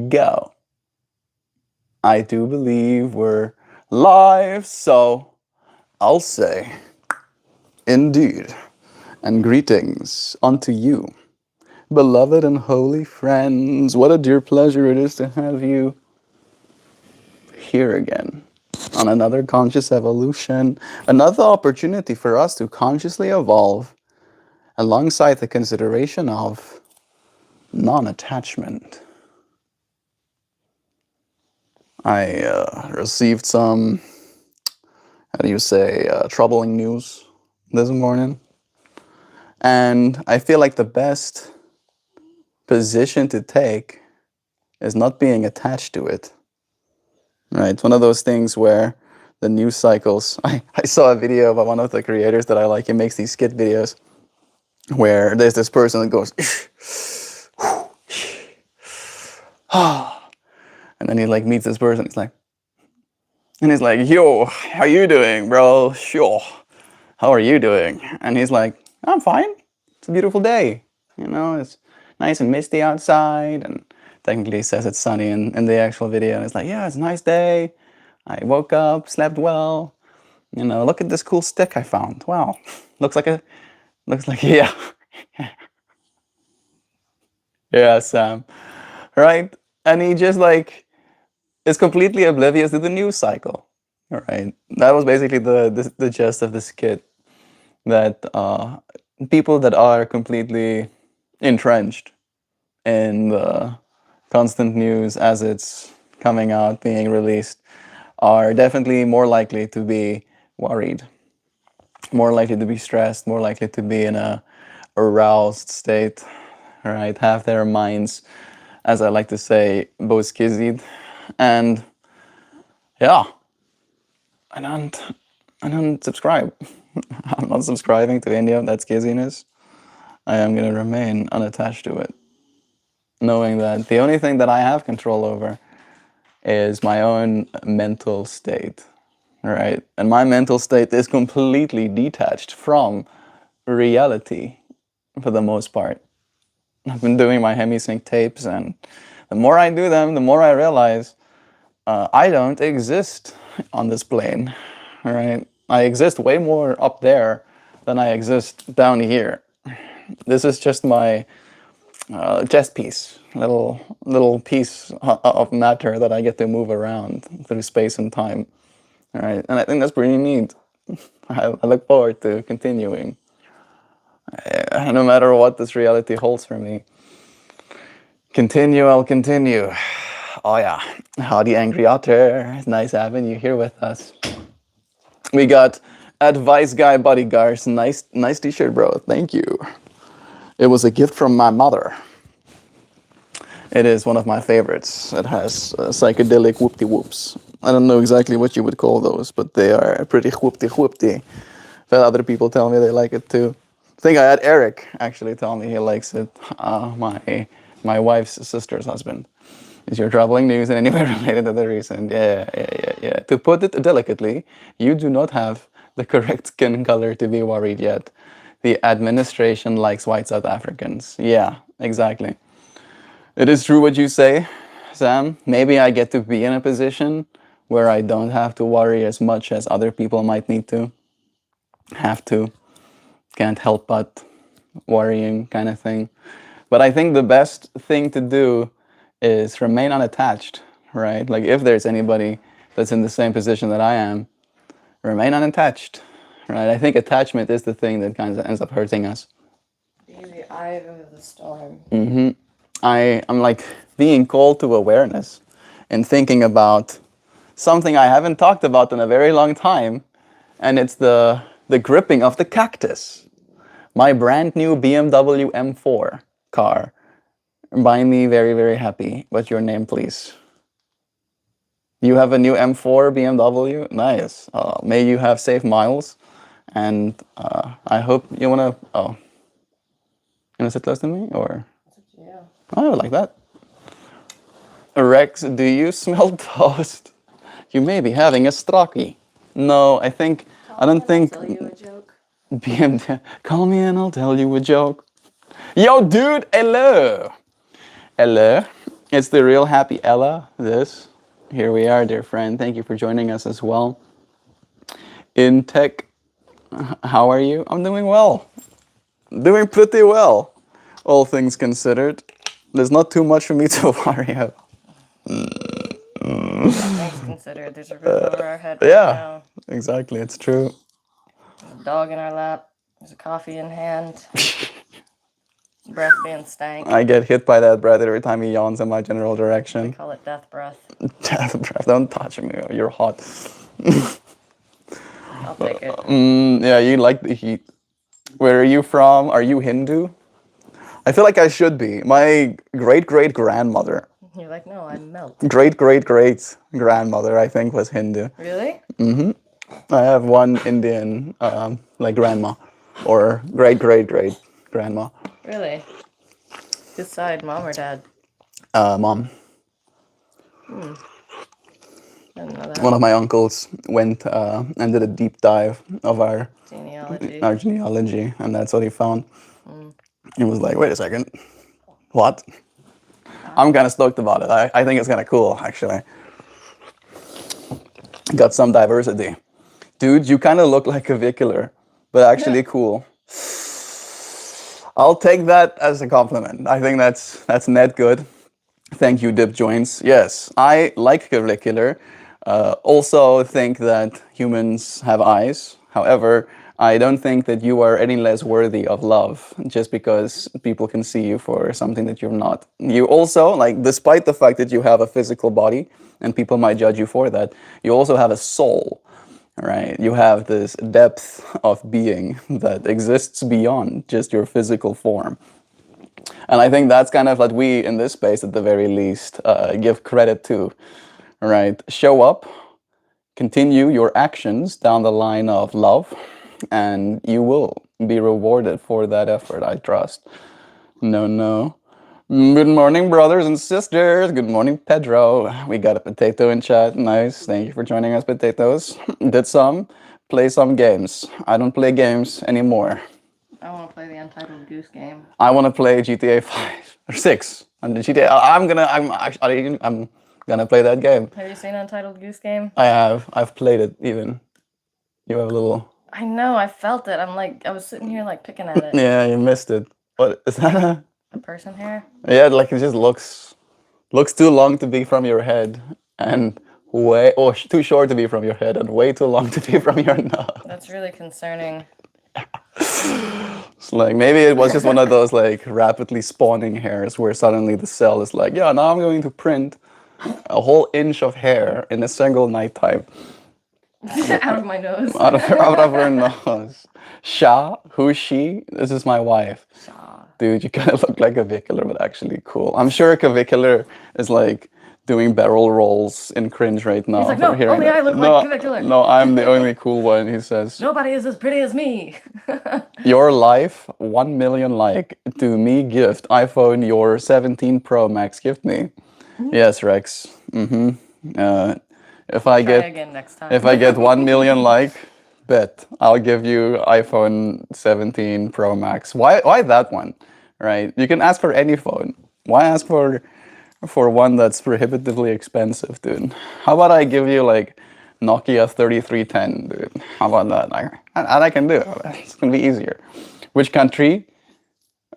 go. I do believe we're live, so I'll say, indeed, and greetings unto you, beloved and holy friends. What a dear pleasure it is to have you here again on another conscious evolution, another opportunity for us to consciously evolve alongside the consideration of non-attachment. I received some, how do you say, troubling news this morning. And I feel like the best position to take is not being attached to it. Right? One of those things where the news cycles. I saw a video by one of the creators that I like. He makes these skit videos where there's this person that goes, and then he like meets this person. He's like, yo, how you doing, bro? Sure. How are you doing? And he's like, I'm fine. It's a beautiful day. You know, it's nice and misty outside. And technically he says it's sunny in the actual video. And it's like, yeah, it's a nice day. I woke up, slept well. You know, look at this cool stick I found. Wow. looks like, yeah. Yeah, Sam. Right? And he just like is completely oblivious to the news cycle. All right. That was basically the gist of the skit. That people that are completely entrenched in the constant news as it's coming out, being released, are definitely more likely to be worried, more likely to be stressed, more likely to be in a aroused state, right? Have their minds, as I like to say, both skizzied. And yeah, I don't subscribe. I'm not subscribing to any of that skizziness. I am going to remain unattached to it, knowing that the only thing that I have control over is my own mental state, right? And my mental state is completely detached from reality for the most part. I've been doing my hemisync tapes, and the more I do them, the more I realize I don't exist on this plane, right? I exist way more up there than I exist down here. This is just my chess piece, little piece of matter that I get to move around through space and time. All right, and I think that's pretty neat. I look forward to continuing, no matter what this reality holds for me. I'll continue. Oh yeah, howdy, Angry Otter. Nice having you here with us. We got Advice Guy Bodyguards. Nice t-shirt, bro. Thank you. It was a gift from my mother. It is one of my favorites. It has psychedelic whoopty-whoops. I don't know exactly what you would call those, but they are pretty whoopty-whoopty. But other people tell me they like it too. I think I had Eric actually tell me he likes it. My wife's sister's husband. Is your troubling news in any way related to the recent? Yeah. To put it delicately, you do not have the correct skin color to be worried yet. The administration likes white South Africans. Yeah, exactly. It is true what you say, Sam. Maybe I get to be in a position where I don't have to worry as much as other people might need to. Have to. Can't help but worrying kind of thing. But I think the best thing to do is remain unattached, right? Like if there's anybody that's in the same position that I am, remain unattached, right? I think attachment is the thing that kind of ends up hurting us. Being the eye of the storm. I'm like being called to awareness and thinking about something I haven't talked about in a very long time, and it's the gripping of the cactus. My brand new BMW M4 car. Buy me very, very happy. What's your name, please? You have a new M4 BMW? Nice. May you have safe miles. And I hope you want to... Oh. You want to sit close to me? Or... Yeah. Oh, I like that. Rex, do you smell toast? You may be having a strocky. No, I think... I don't think... I'll tell you a joke. BMW... Call me and I'll tell you a joke. Yo, dude, hello. Hello. It's the real happy Ella. This. Here we are, dear friend. Thank you for joining us as well. In tech, how are you? I'm doing well. Doing pretty well, all things considered. There's not too much for me to worry about. All things considered, there's a roof over our head right Yeah, now. exactly. It's true. There's a dog in our lap. There's a coffee in hand. Breath being stank. I get hit by that breath every time he yawns in my general We direction. call it death breath. Death breath. Don't touch me. You're hot. I'll take it. Yeah, you like the heat. Where are you from? Are you Hindu? I feel like I should be. My great great grandmother, You're like, no, I melt. great great great grandmother, I think was Hindu. Really? I have one Indian, like grandma, or great great great grandma, Really? Whose side, mom or dad? mom. Didn't know that. One of my uncles went and did a deep dive of Genealogy. our genealogy, and that's what he found. He was like, "Wait a second, what?" I'm kind of stoked about it. I think it's kind of cool, actually. Got some diversity. Dude, you kind of look like a Vicular, but actually cool. I'll take that as a compliment. I think that's net good. Thank you, Dip Joints. Yes, I like Curricular. Also think that humans have eyes. However, I don't think that you are any less worthy of love just because people can see you for something that you're not. You also, like, despite the fact that you have a physical body and people might judge you for that, you also have a soul, right? You have this depth of being that exists beyond just your physical form. And I think that's kind of what we in this space, at the very least, give credit to, right? Show up, continue your actions down the line of love, and you will be rewarded for that effort, I trust. No. Good morning, brothers and sisters. Good morning, Pedro. We got a potato in chat. Nice. Thank you for joining us, potatoes. Play some games. I don't play games anymore. I want to play the Untitled Goose Game. I want to play GTA 5 or 6. And the GTA, I'm gonna play that game. Have you seen Untitled Goose Game? I have. I've played it even. You have a little. I know, I felt it. I'm like, I was sitting here like picking at it. Yeah, you missed it. What is that? A person hair? Yeah, like it just looks too long to be from your head and too short to be from your head and way too long to be from your nose. That's really concerning. It's like maybe it was just one of those like rapidly spawning hairs where suddenly the cell is like, yeah, now I'm going to print a whole inch of hair in a single nighttime. Out of my nose. out of her nose. Sha, who's she? This is my wife. Shaw. Dude, you kind of look like a Vicular, but actually cool. I'm sure a Vicular is like doing barrel rolls in cringe right now. He's like, no, only I look like Cavicular. No, I'm the only cool one, he says. Nobody is as pretty as me. Your life, 1 million like, to me gift, iPhone, your 17 Pro Max gift me. Yes, Rex. If I Try again next time. if I get 1 million like, bet I'll give you iPhone 17 Pro Max. Why that one? Right? You can ask for any phone. Why ask for one that's prohibitively expensive, dude? How about I give you like Nokia 3310, dude? How about that? I can do it. It's gonna be easier. Which country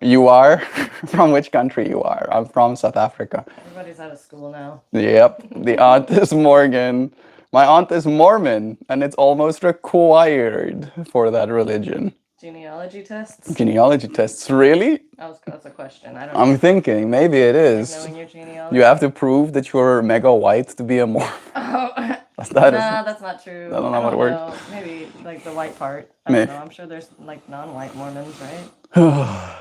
you are? From which country you are? I'm from South Africa. Everybody's out of school now. Yep. The aunt is Morgan. My aunt is Mormon, and it's almost required for that religion. Genealogy tests? Genealogy tests, really? That's a question. I don't know. I'm thinking maybe it is. Knowing your genealogy. You have to prove that you're mega white to be a Mormon. Oh, That is- nah, that's not true. I don't know how it works. know. Maybe like the white part. I don't Maybe. know. I'm sure there's like non-white Mormons, right?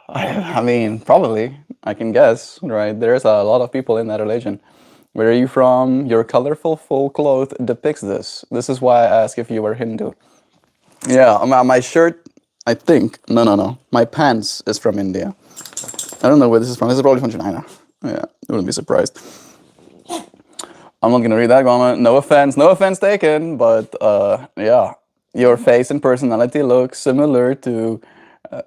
I mean, probably. I can guess, right? There's a lot of people in that religion. Where are you from? Your colorful full cloth depicts this. This is why I asked if you were Hindu. Yeah, my shirt, I think. No. My pants is from India. I don't know where this is from. This is probably from China. Yeah, I wouldn't be surprised. I'm not gonna read that comment. No offense taken. But yeah, your face and personality look similar to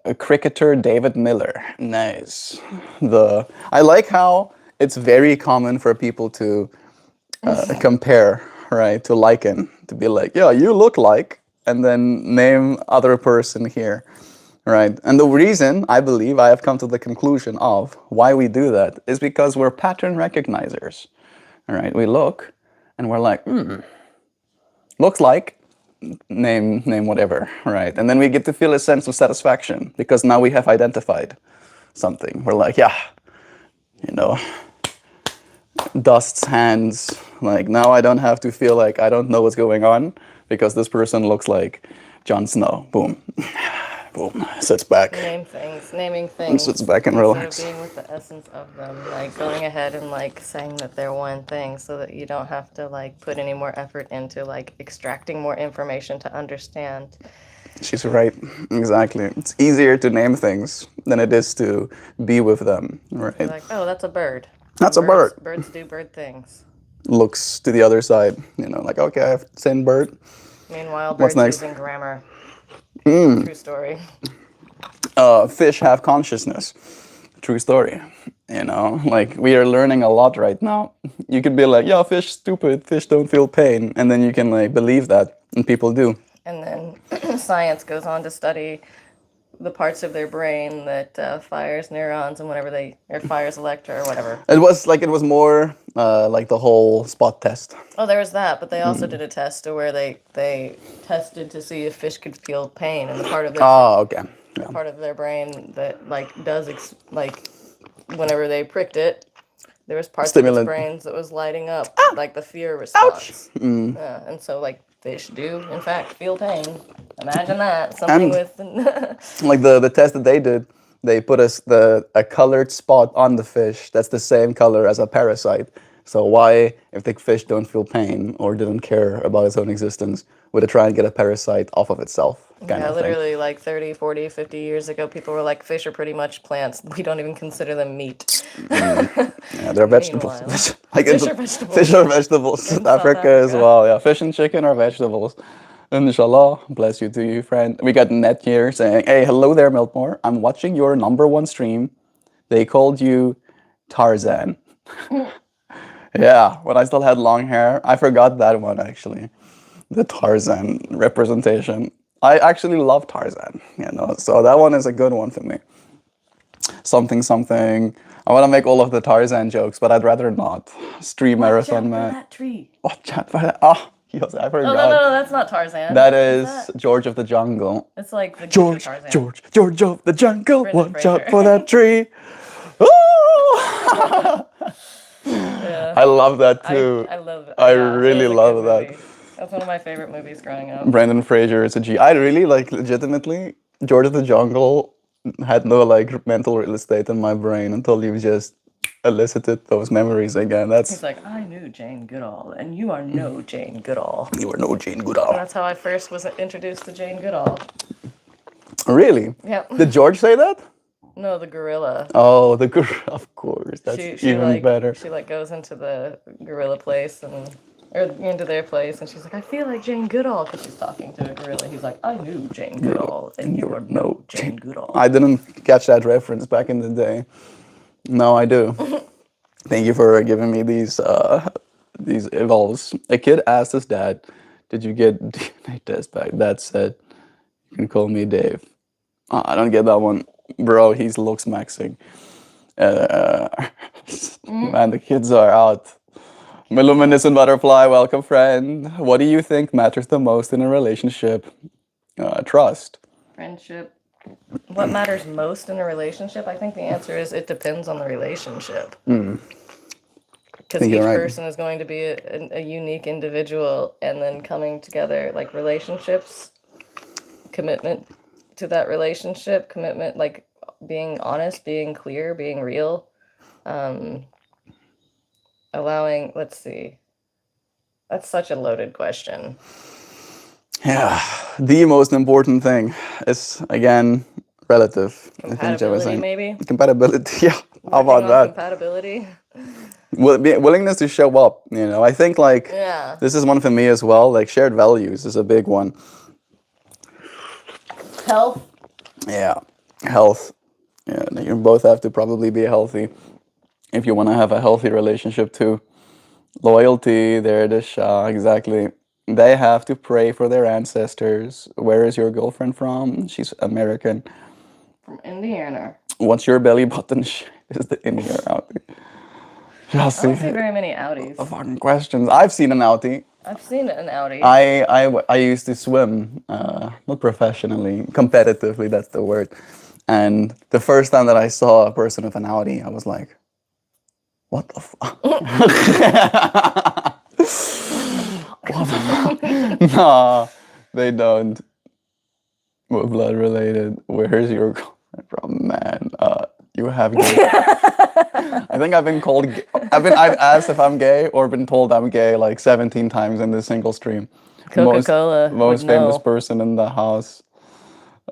a cricketer David Miller. Nice. I like how it's very common for people to compare, right? To liken, to be like, yeah, you look like, and then name other person here, right? And the reason I believe I have come to the conclusion of why we do that is because we're pattern recognizers, all right? We look and we're like, looks like, name whatever, right? And then we get to feel a sense of satisfaction because now we have identified something. We're like, yeah, you know, Dust's hands. Like now I don't have to feel like I don't know what's going on because this person looks like Jon Snow. Boom. Boom. Sits back. Naming things Sits back and instead relax. of being with the essence of them, like going ahead and like saying that they're one thing, so that you don't have to like put any more effort into like extracting more information to understand. She's right. Exactly. It's easier to name things than it is to be with them, You're right? like, oh, that's a bird. That's a bird. Birds do bird things. Looks to the other side, like, okay, I've seen bird. Meanwhile, What's birds next? using grammar. True story. Fish have consciousness. True story. Like we are learning a lot right now. You could be like, yeah, fish stupid, fish don't feel pain, and then you can like believe that, and people do. And then science goes on to study the parts of their brain that fires neurons and or fires electra or whatever. It was more like the whole spot test. Oh, there was that, but they also did a test to where they tested to see if fish could feel pain, and the part of their Oh, okay. Yeah. part of their brain that like like whenever they pricked it, there was parts of its Stimulant. brains that was lighting up like the fear response. Yeah, and so like fish do in fact feel pain. Imagine that something And with like the test that they did, they put a colored spot on the fish that's the same color as a parasite. So why, if the fish don't feel pain or didn't care about its own existence, would it try and get a parasite off of itself? Kind yeah, of thing. literally like 30, 40, 50 years ago, people were like, fish are pretty much plants. We don't even consider them meat. Yeah, they're vegetables. Meanwhile, Like fish are vegetables. Fish are vegetables. In South South Africa as Africa. well. Yeah, fish and chicken are vegetables. Inshallah, bless you to you, friend. We got Net here saying, "Hey, hello there, MeltMore. I'm watching your #1 stream. They called you Tarzan." Yeah, when I still had long hair, I forgot that one actually. The Tarzan representation. I actually love Tarzan, so that one is a good one for me. Something, something. I want to make all of the Tarzan jokes, but I'd rather not. Stream marathon, man. that tree. Watch out for that. Oh, yes, I Oh forgot. no, that's not Tarzan. That is that? George of the Jungle. It's like the George, Tarzan. George of the Jungle. Brendan Watch out Fraser. for that tree. Oh! Yeah. I love that too. I love it. I Yeah, it really is a love good that. movie. That's one of my favorite movies growing up. Brendan Fraser is a G. I really legitimately George of the Jungle had no mental real estate in my brain until you just elicited those memories again. He's like, I knew Jane Goodall, and you are no Jane Goodall. You are no Jane And Goodall. that's how I first was introduced to Jane Goodall. Really? Yep. Did George say that? No, the gorilla. Oh, the gorilla. Of course, that's even better. She like goes into the gorilla place or into their place, and she's like, I feel like Jane Goodall, because she's talking to a gorilla. He's like, I knew Jane Goodall, and you are no Jane Goodall. I didn't catch that reference back in the day. Now I do. Thank you for giving me these evolves. A kid asked his dad, "Did you get DNA test back?" Dad said, "You can call me Dave." I don't get that one, bro. He looks maxing. Man, the kids are out. Luminescent Butterfly, welcome, friend. What do you think matters the most in a relationship? Trust. Friendship. What matters most in a relationship? I think the answer is it depends on the relationship. Because each person is going to be a unique individual, and then coming together, like relationships, commitment to that relationship, commitment, like being honest, being clear, being real, allowing, let's see. That's such a loaded question. Yeah, the most important thing is, again, relative. Compatibility, maybe? Compatibility, yeah. How about that? Compatibility? Willingness to show up, I think, Yeah. this is one for me as well. Like, shared values is a big one. Health? Yeah, health. Yeah, you both have to probably be healthy. if you want to have a healthy relationship too. Loyalty, there it is, Shah, exactly. They have to pray for their ancestors. Where is your girlfriend from? She's American. From Indiana. What's your belly button? Is the Indian outie? I'll I don't see. see very many outies. Fucking questions. I've seen an outie. I've seen an outie. I used to swim, not professionally, competitively, that's the word. And the first time that I saw a person with an outie, I was like, what the fuck? What the fuck? Nah, they don't. We're blood related. Where's your girlfriend from, man? You have gay. I think I've been called. I've asked if I'm gay or been told I'm gay like 17 times in this single stream. Coca-Cola Most would famous know. person in the house.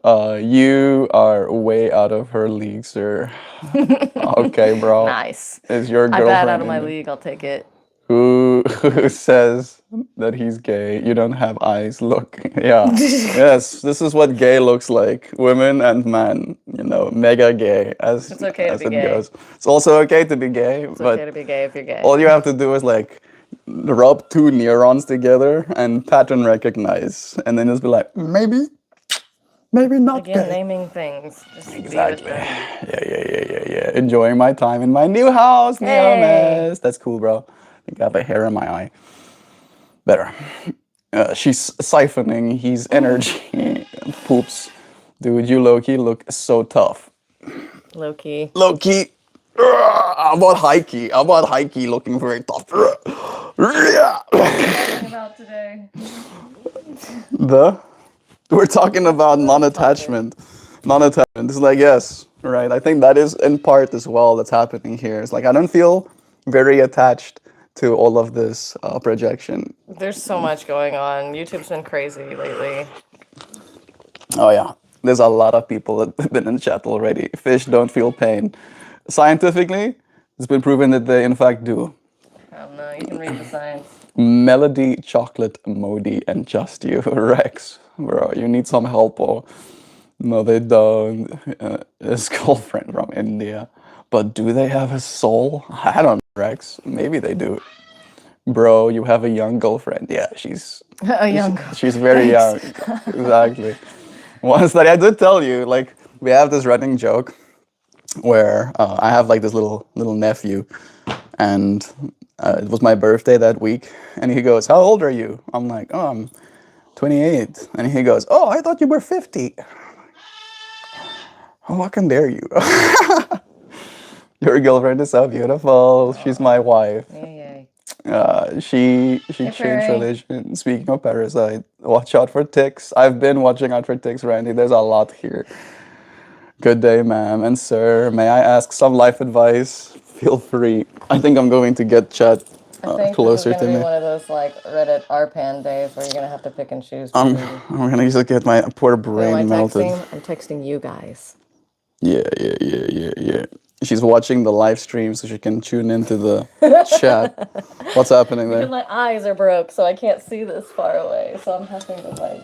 You are way out of her league, sir. Okay, bro. Nice. Is your I bat out girlfriend of my in league. I'll take it. who says that he's gay? You don't have eyes. Look, yeah, yes. This is what gay looks like. Women and men. You know, mega gay as It's okay to as be it gay. goes. It's also okay to be gay, It's but okay to be gay if you're gay. all you have to do is like rub two neurons together and pattern recognize, and then just be like, maybe not Again, gay. naming things. Just Exactly. leave it then. Yeah. Enjoying my time in my new house, new Hey. mess. That's cool, bro. I think I have a hair in my eye. Better. She's siphoning his energy. Poops. Dude, you low-key look so tough. Low key. Low-key. How about high-key? How about high-key looking very tough? Talking about today. We're talking about non-attachment. Non-attachment. It's like, yes, right. I think that is in part as well that's happening here. It's like I don't feel very attached to all of this projection. There's so much going on. YouTube's been crazy lately. Oh yeah, there's a lot of people that have been in chat already. Fish don't feel pain. Scientifically, it's been proven that they in fact do. I don't know. You can read the science. Melody, Chocolate, Modi, and Just You, Rex. Bro, you need some help, or no, they don't. His girlfriend from India. But do they have a soul? I don't know, Rex. Maybe they do. Bro, you have a young girlfriend. Yeah, she's A young. she's very young. Exactly. Once that I did tell you, like we have this running joke where I have like this little nephew, and it was my birthday that week, and he goes, "How old are you?" I'm like, "Oh, I'm 28," and he goes, "Oh, I thought you were 50." Oh, how can dare you? Your girlfriend is so beautiful. She's my wife. Yay. She changed Perry. religion. Speaking of parasite, watch out for ticks. I've been watching out for ticks, Randy. There's a lot here. Good day, ma'am and sir. May I ask some life advice? Feel free. I think I'm going to get chat I think closer this is to gonna be me. one of those like Reddit RPAN days where you're gonna have to pick and choose. I'm between- I'm gonna just get my poor Who am brain I melted. texting? I'm texting you guys. Yeah. She's watching the live stream so she can tune into the chat. What's happening Because there? my eyes are broke, so I can't see this far away. So I'm having to like.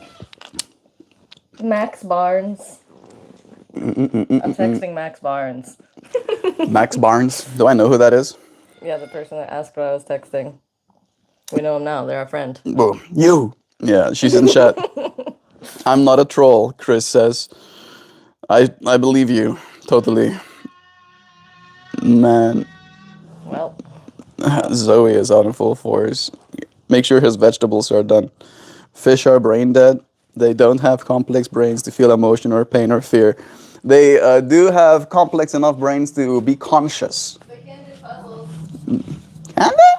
Max Barnes. I'm texting Max Barnes. Max Barnes. Do I know who that is? Yeah, the person that asked what I was texting. We know him now. They're our friend. Boom. You. Yeah, she's in chat. I'm not a troll, Chris says. I believe you. Totally. Man, Well, Zoe is out in full force. Make sure his vegetables are done. Fish are brain dead. They don't have complex brains to feel emotion or pain or fear. They do have complex enough brains to be conscious. they can do puzzles. Can they?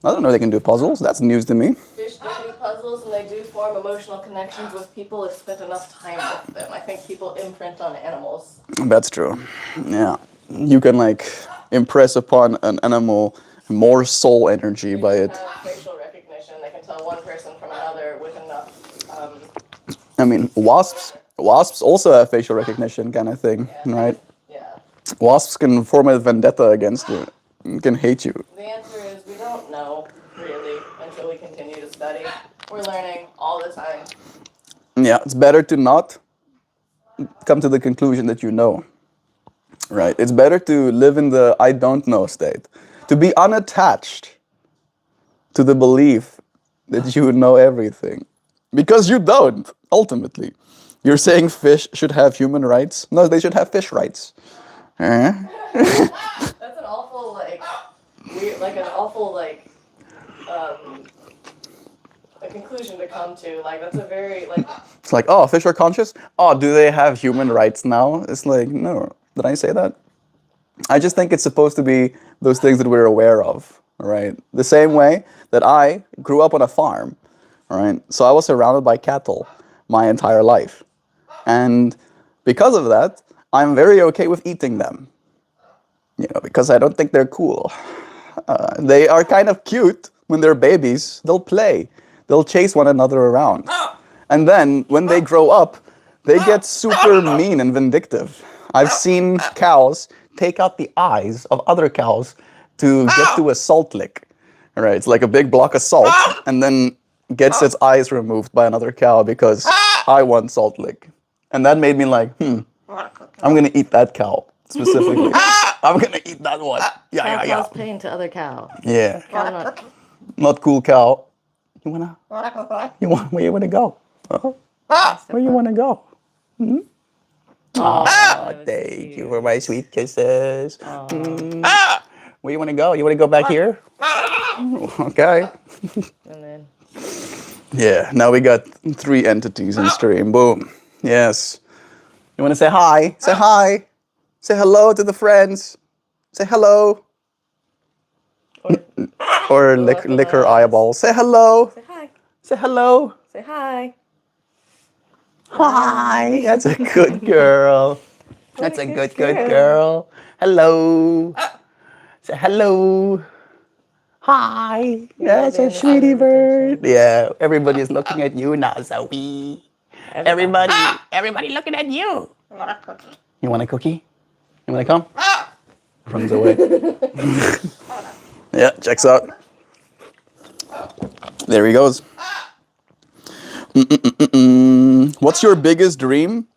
I don't know they can do puzzles. That's news to me. Fish do do puzzles, and they do form emotional connections with people if spent enough time with them. I think people imprint on animals. That's true. Yeah. You can like impress upon an animal more soul energy by it. Have facial recognition. They can tell one person from another with enough. I mean, wasps also have facial recognition kind of thing, right? Yeah. Wasps can form a vendetta against you, can hate you. The answer is we don't know really until we continue to study. We're learning all the time. Yeah, it's better to not come to the conclusion that you know. right? It's better to live in the I don't know state, to be unattached to the belief that you know everything. Because you don't, ultimately. You're saying fish should have human rights? No, they should have fish rights. Eh? That's an awful, like, weird, like, an awful, like, um, a conclusion to come to. Like, that's a very, like... It's like, oh, fish are conscious? Oh, do they have human rights now? It's like, no. Did I say that? I just think it's supposed to be those things that we're aware of, right? The same way that I grew up on a farm, right? So I was surrounded by cattle my entire life. And because of that, I'm very okay with eating them, because I don't think they're cool. They are kind of cute when they're babies. They'll play. They'll chase one another around. And then when they grow up, they get super mean and vindictive. I've seen cows take out the eyes of other cows to get to a salt lick. Right? It's like a big block of salt, and then gets its eyes removed by another cow because I want salt lick. And that made me like, I'm gonna eat that cow specifically. I'm gonna eat that one. Yeah. Cow's pain to other cow. Yeah. Cow Not cool cow. Where you wanna go? Where you wanna go? Thank you for my sweet kisses. Where you wanna go? You wanna go back here? Okay. And then... Yeah, now we got 3 entities in stream. Boom. Yes. You wanna say hi? Say hi. Say hello to the friends. Say hello. Or lick her eyeballs. Say hello. Say hi. Say hello. Say hi. Hi. That's a good girl. That's a good girl. Hello. Say hello. Hi. That's a sweetie bird. Yeah, everybody's looking at you now, Zoe. Everybody looking at you. You want a cookie? You want to come? Runs away. Yeah, checks out. There he goes. What's your biggest dream?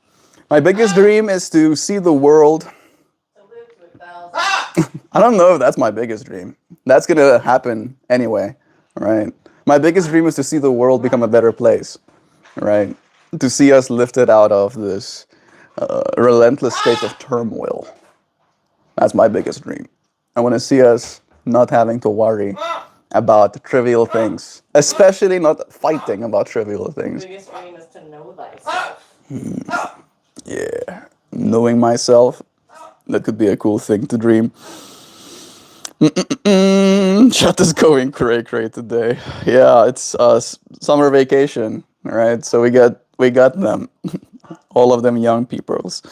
My biggest dream is to see the world. To live to 1,000. I don't know if that's my biggest dream. That's gonna happen anyway, right? My biggest dream is to see the world become a better place, right? To see us lifted out of this relentless state of turmoil. That's my biggest dream. I want to see us not having to worry about trivial things, especially not fighting about trivial things. The biggest dream is to know thyself. Yeah, knowing myself, that could be a cool thing to dream. Chat is going cray today. Yeah, it's summer vacation, right? So we got them, all of them young peoples.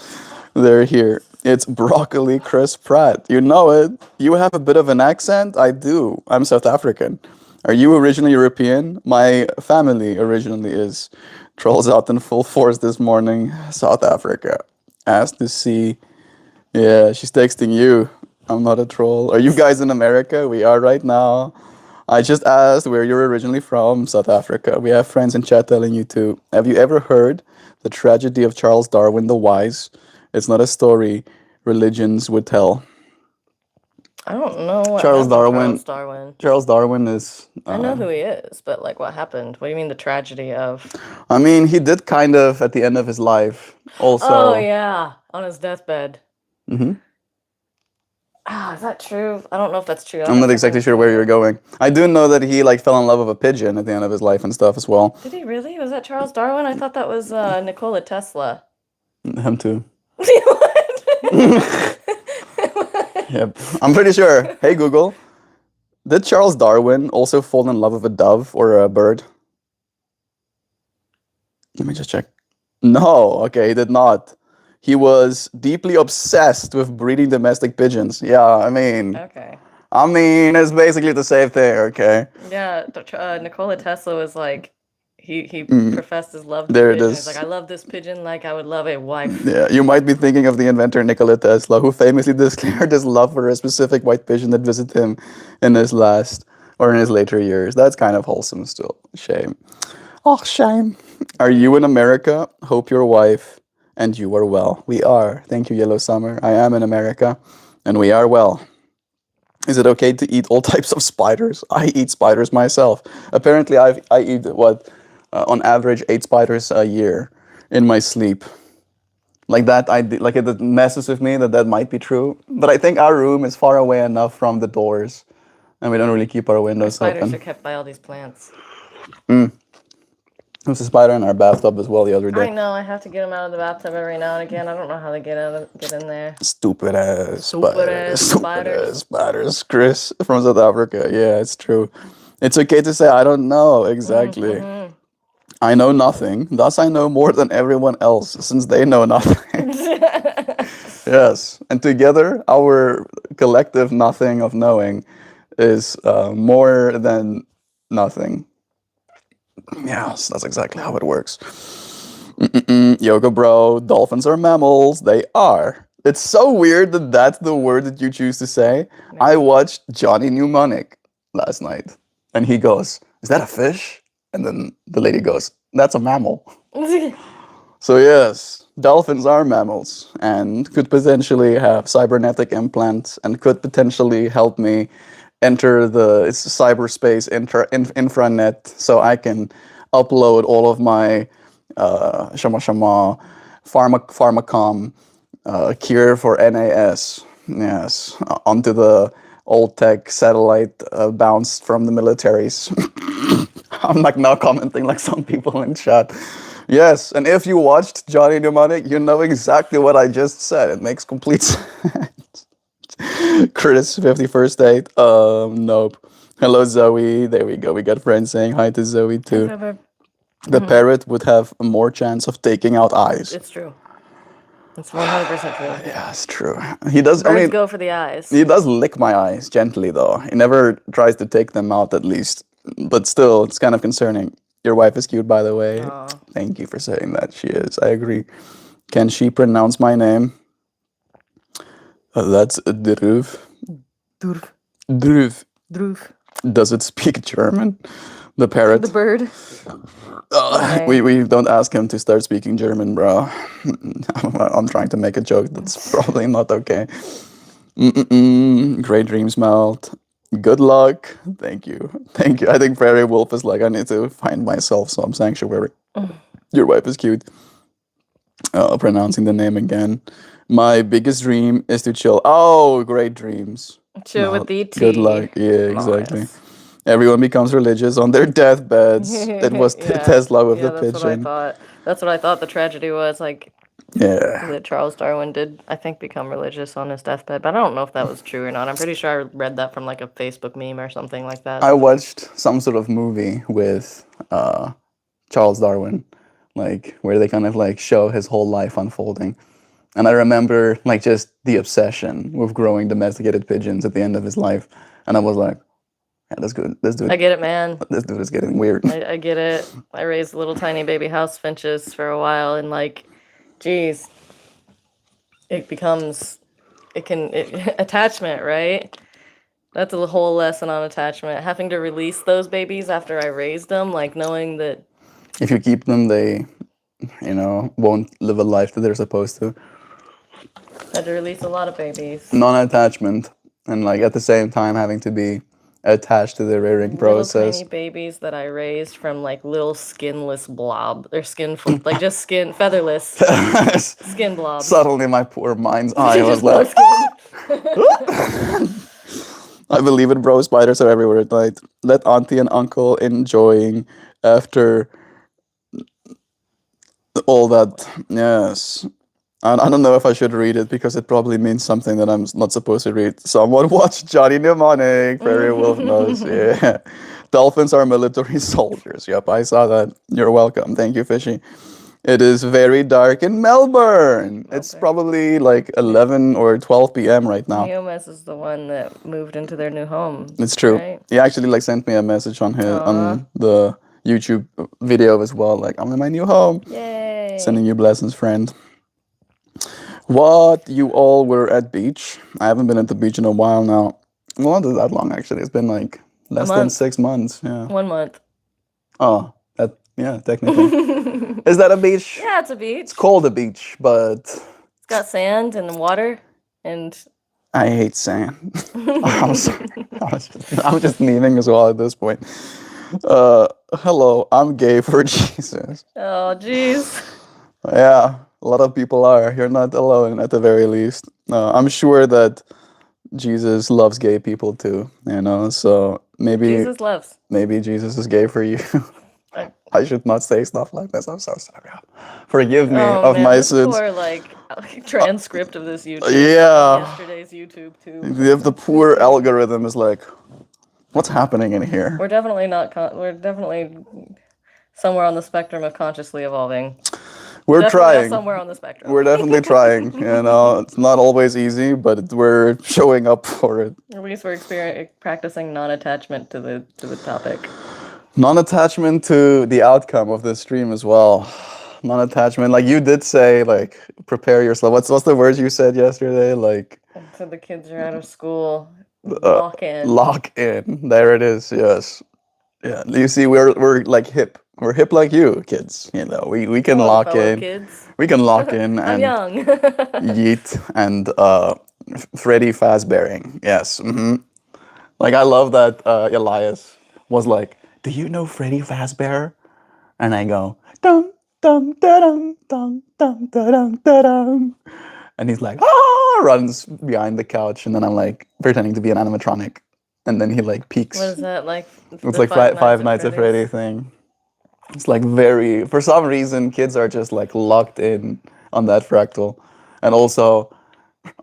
They're here. It's Broccoli Chris Pratt. You know it. You have a bit of an accent. I do. I'm South African. Are you originally European? My family originally is. Trolls out in full force this morning. South Africa. Asked to see. Yeah, she's texting you. I'm not a troll. Are you guys in America? We are right now. I just asked where you're originally from. South Africa. We have friends in chat telling you too. Have you ever heard the tragedy of Charles Darwin the Wise? It's not a story religions would tell. I don't know what Charles happened Darwin. to Charles Darwin. Charles Darwin is. I know who he is, but like, what happened? What do you mean the tragedy of? I mean, he did kind of at the end of his life. Also. Oh yeah, on his deathbed. Mm-hmm. Ah, is that true? I don't know if that's true. I'm not exactly sure where you're going. I do know that he like fell in love with a pigeon at the end of his life and stuff as well. Did he really? Was that Charles Darwin? I thought that was Nikola Tesla. Him too. Yep. I'm pretty sure. Hey Google, did Charles Darwin also fall in love with a dove or a bird? Let me just check. No, okay, he did not. He was deeply obsessed with breeding domestic pigeons. Yeah, I mean, Okay. it's basically the same thing, okay? Yeah, Nikola Tesla was like, he professed his love to There it pigeons. is. He's like, I love this pigeon like I would love a wife. Yeah, you might be thinking of the inventor Nikola Tesla, who famously declared his love for a specific white pigeon that visited him in his later years. That's kind of wholesome still. Shame. Oh, shame. Are you in America? Hope your wife and you are well. We are. Thank you, Yellow Summer. I am in America, and we are well. Is it okay to eat all types of spiders? I eat spiders myself. Apparently, I eat what, on average, 8 spiders a year in my sleep. Like that, like it messes with me that might be true. But I think our room is far away enough from the doors, and we don't really keep our Our windows spiders are open. kept by all these plants. There was a spider in our bathtub as well the other I day. know. I have to get them out of the bathtub every now and again. I don't know how they get in there. Stupid ass Stupid spiders. ass Stupid ass spiders. spiders. Chris from South Africa. Yeah, it's true. It's okay to say I don't know exactly. Mm-hmm. I know nothing. Thus, I know more than everyone else, since they know nothing. Yes, and together, our collective nothing of knowing is more than nothing. Yes, that's exactly how it works. Yoga bro, dolphins are mammals. They are. It's so weird that that's the word that you choose to say. I watched Johnny Mnemonic last night, and he goes, "Is that a fish?" And then the lady goes, "That's a mammal." So yes, dolphins are mammals and could potentially have cybernetic implants and could potentially help me enter the cyberspace infranet so I can upload all of my pharmacom cure for NAS, yes, onto the old tech satellite bounced from the militaries. I'm like now commenting like some people in chat. Yes, and if you watched Johnny Mnemonic, you know exactly what I just said. It makes complete sense. Chris, 51st date. Nope. Hello, Zoe. There we go. We got friends saying hi to Zoe too. The parrot would have more chance of taking out eyes. It's true. It's 100% true. Yeah, it's true. He does. Birds go for the eyes. He does lick my eyes gently, though. He never tries to take them out, at least. But still, it's kind of concerning. Your wife is cute, by the way. Aw. Thank you for saying that. She is. I agree. Can she pronounce my name? That's Druv. Durf. Druv. Droof. Does it speak German? The parrot. The bird. We don't ask him to start speaking German, bro. I'm trying to make a joke that's probably not okay. Great dreams, Melt. Good luck. Thank you. Thank you. I think Prairie Wolf is like, I need to find myself some sanctuary. Your wife is cute. Pronouncing the name again. My biggest dream is to chill. Oh, great dreams. Chill with the tea. Good luck. Yeah, exactly. Nice. Everyone becomes religious on their deathbeds. It was Tesla with the that's pigeon. what I thought. That's what I thought the tragedy was. Like, Yeah. that Charles Darwin did, I think, become religious on his deathbed. But I don't know if that was true or not. I'm pretty sure I read that from like a Facebook meme or something like that. I watched some sort of movie with Charles Darwin, like where they kind of like show his whole life unfolding. And I remember like just the obsession with growing domesticated pigeons at the end of his life. And I was like, yeah, that's good. This dude, I get it, man. this dude is getting weird. I get it. I raised little tiny baby house finches for a while, and like, geez, attachment, right? That's a whole lesson on attachment. Having to release those babies after I raised them, like knowing that If you keep them, they, won't live a life that they're supposed to. I had to release a lot of babies. Non-attachment, and like at the same time having to be attached to the rearing process. Little tiny babies that I raised from like little skinless blob. They're like just skin, featherless skin blobs. Suddenly, my poor mind's eye was like, I believe it, bro. Spiders are everywhere at night. Let auntie and uncle enjoying after all that. Yes. And I don't know if I should read it because it probably means something that I'm not supposed to read. Someone watch Johnny Mnemonic. Prairie Wolf knows. Yeah. Dolphins are military soldiers. Yep, I saw that. You're welcome. Thank you, Fishy. It is very dark in Melbourne. Okay. It's probably like 11 or 12 p.m. right now. Neomes is the one that moved into their new home. It's true. Right? He actually like sent me a message on the YouTube video as well. Like, I'm in my new home. Yay. Sending you blessings, friend. What? You all were at beach? I haven't been at the beach in a while now. Well, not that long actually. It's been like less than 6 months. Yeah. 1 month. Oh, Yeah, technically. Is that a beach? Yeah, it's a It's beach. called a beach, but It's got sand and water and I hate sand. I'm sorry. I'm just leaving as well at this point. Hello, I'm gay for Jesus. oh jeez. Yeah, a lot of people are. You're not alone, at the very least. I'm sure that Jesus loves gay people too. So Jesus loves. maybe Jesus is gay for you. I, I should not say stuff like this. I'm so sorry. Forgive me oh of man, my this sins. poor like transcript of this YouTube of Yeah, yesterday's YouTube too. the poor algorithm is like, what's happening in here? We're definitely not. We're definitely somewhere on the spectrum of consciously evolving. We're Definitely are trying. somewhere on the spectrum. We're definitely trying. It's not always easy, but we're showing up for it. At least we're practicing non-attachment to the topic. Non-attachment to the outcome of the stream as well. Non-attachment, like you did say, like prepare yourself. What's the words you said yesterday? Like So the kids are out of school. Lock in. lock in. There it is. Yes. Yeah. You see, we're like hip. We're hip like you, kids. We can Hello, lock fellow in. kids. We can lock in I'm and young. yeet and Freddy Fazbearing. Yes. Like I love that Elias was like, "Do you know Freddy Fazbear?" And I go, dum dum da dum dum dum da dum da dum. And he's like, ah, runs behind the couch, and then I'm like pretending to be an animatronic, and then he like peeks. What is that like? It's The like Five Nights Five at Nights at Freddy Freddy's? thing. It's like very, for some reason, kids are just like locked in on that fractal, and also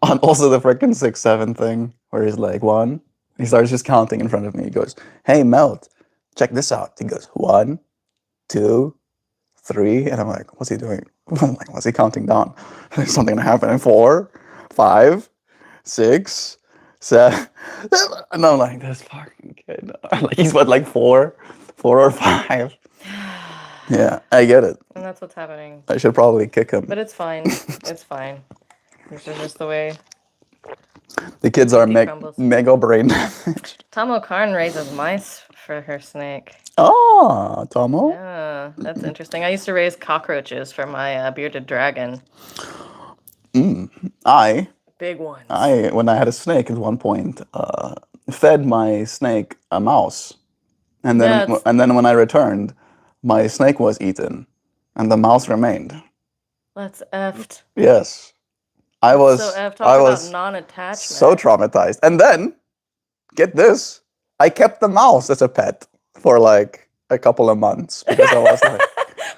on also the freaking 6-7 thing where he's like one. He starts just counting in front of me. He goes, "Hey, Melt, check this out." He goes, 1, 2, 3, and I'm like, "What's he doing?" I'm like, "What's he counting down?" There's something gonna happen in 4, 5, 6, 7, and I'm like, "This fucking kid." Like he's what, like 4 or 5. Yeah, I get it. And that's what's happening. I should probably kick him. But it's fine. It's fine. This is just the way The kids are cookie crumbles. mega brain damaged. Tomo Karn raises mice for her snake. Ah, Tomo. Yeah, that's interesting. I used to raise cockroaches for my bearded dragon. I Big ones. when I had a snake at one point, fed my snake a mouse, and then Yeah, when I returned, my snake was eaten, and the mouse remained. that's effed. Yes, I So was effed. I Talk about was non-attachment. so traumatized. And then, get this, I kept the mouse as a pet for like a couple of months because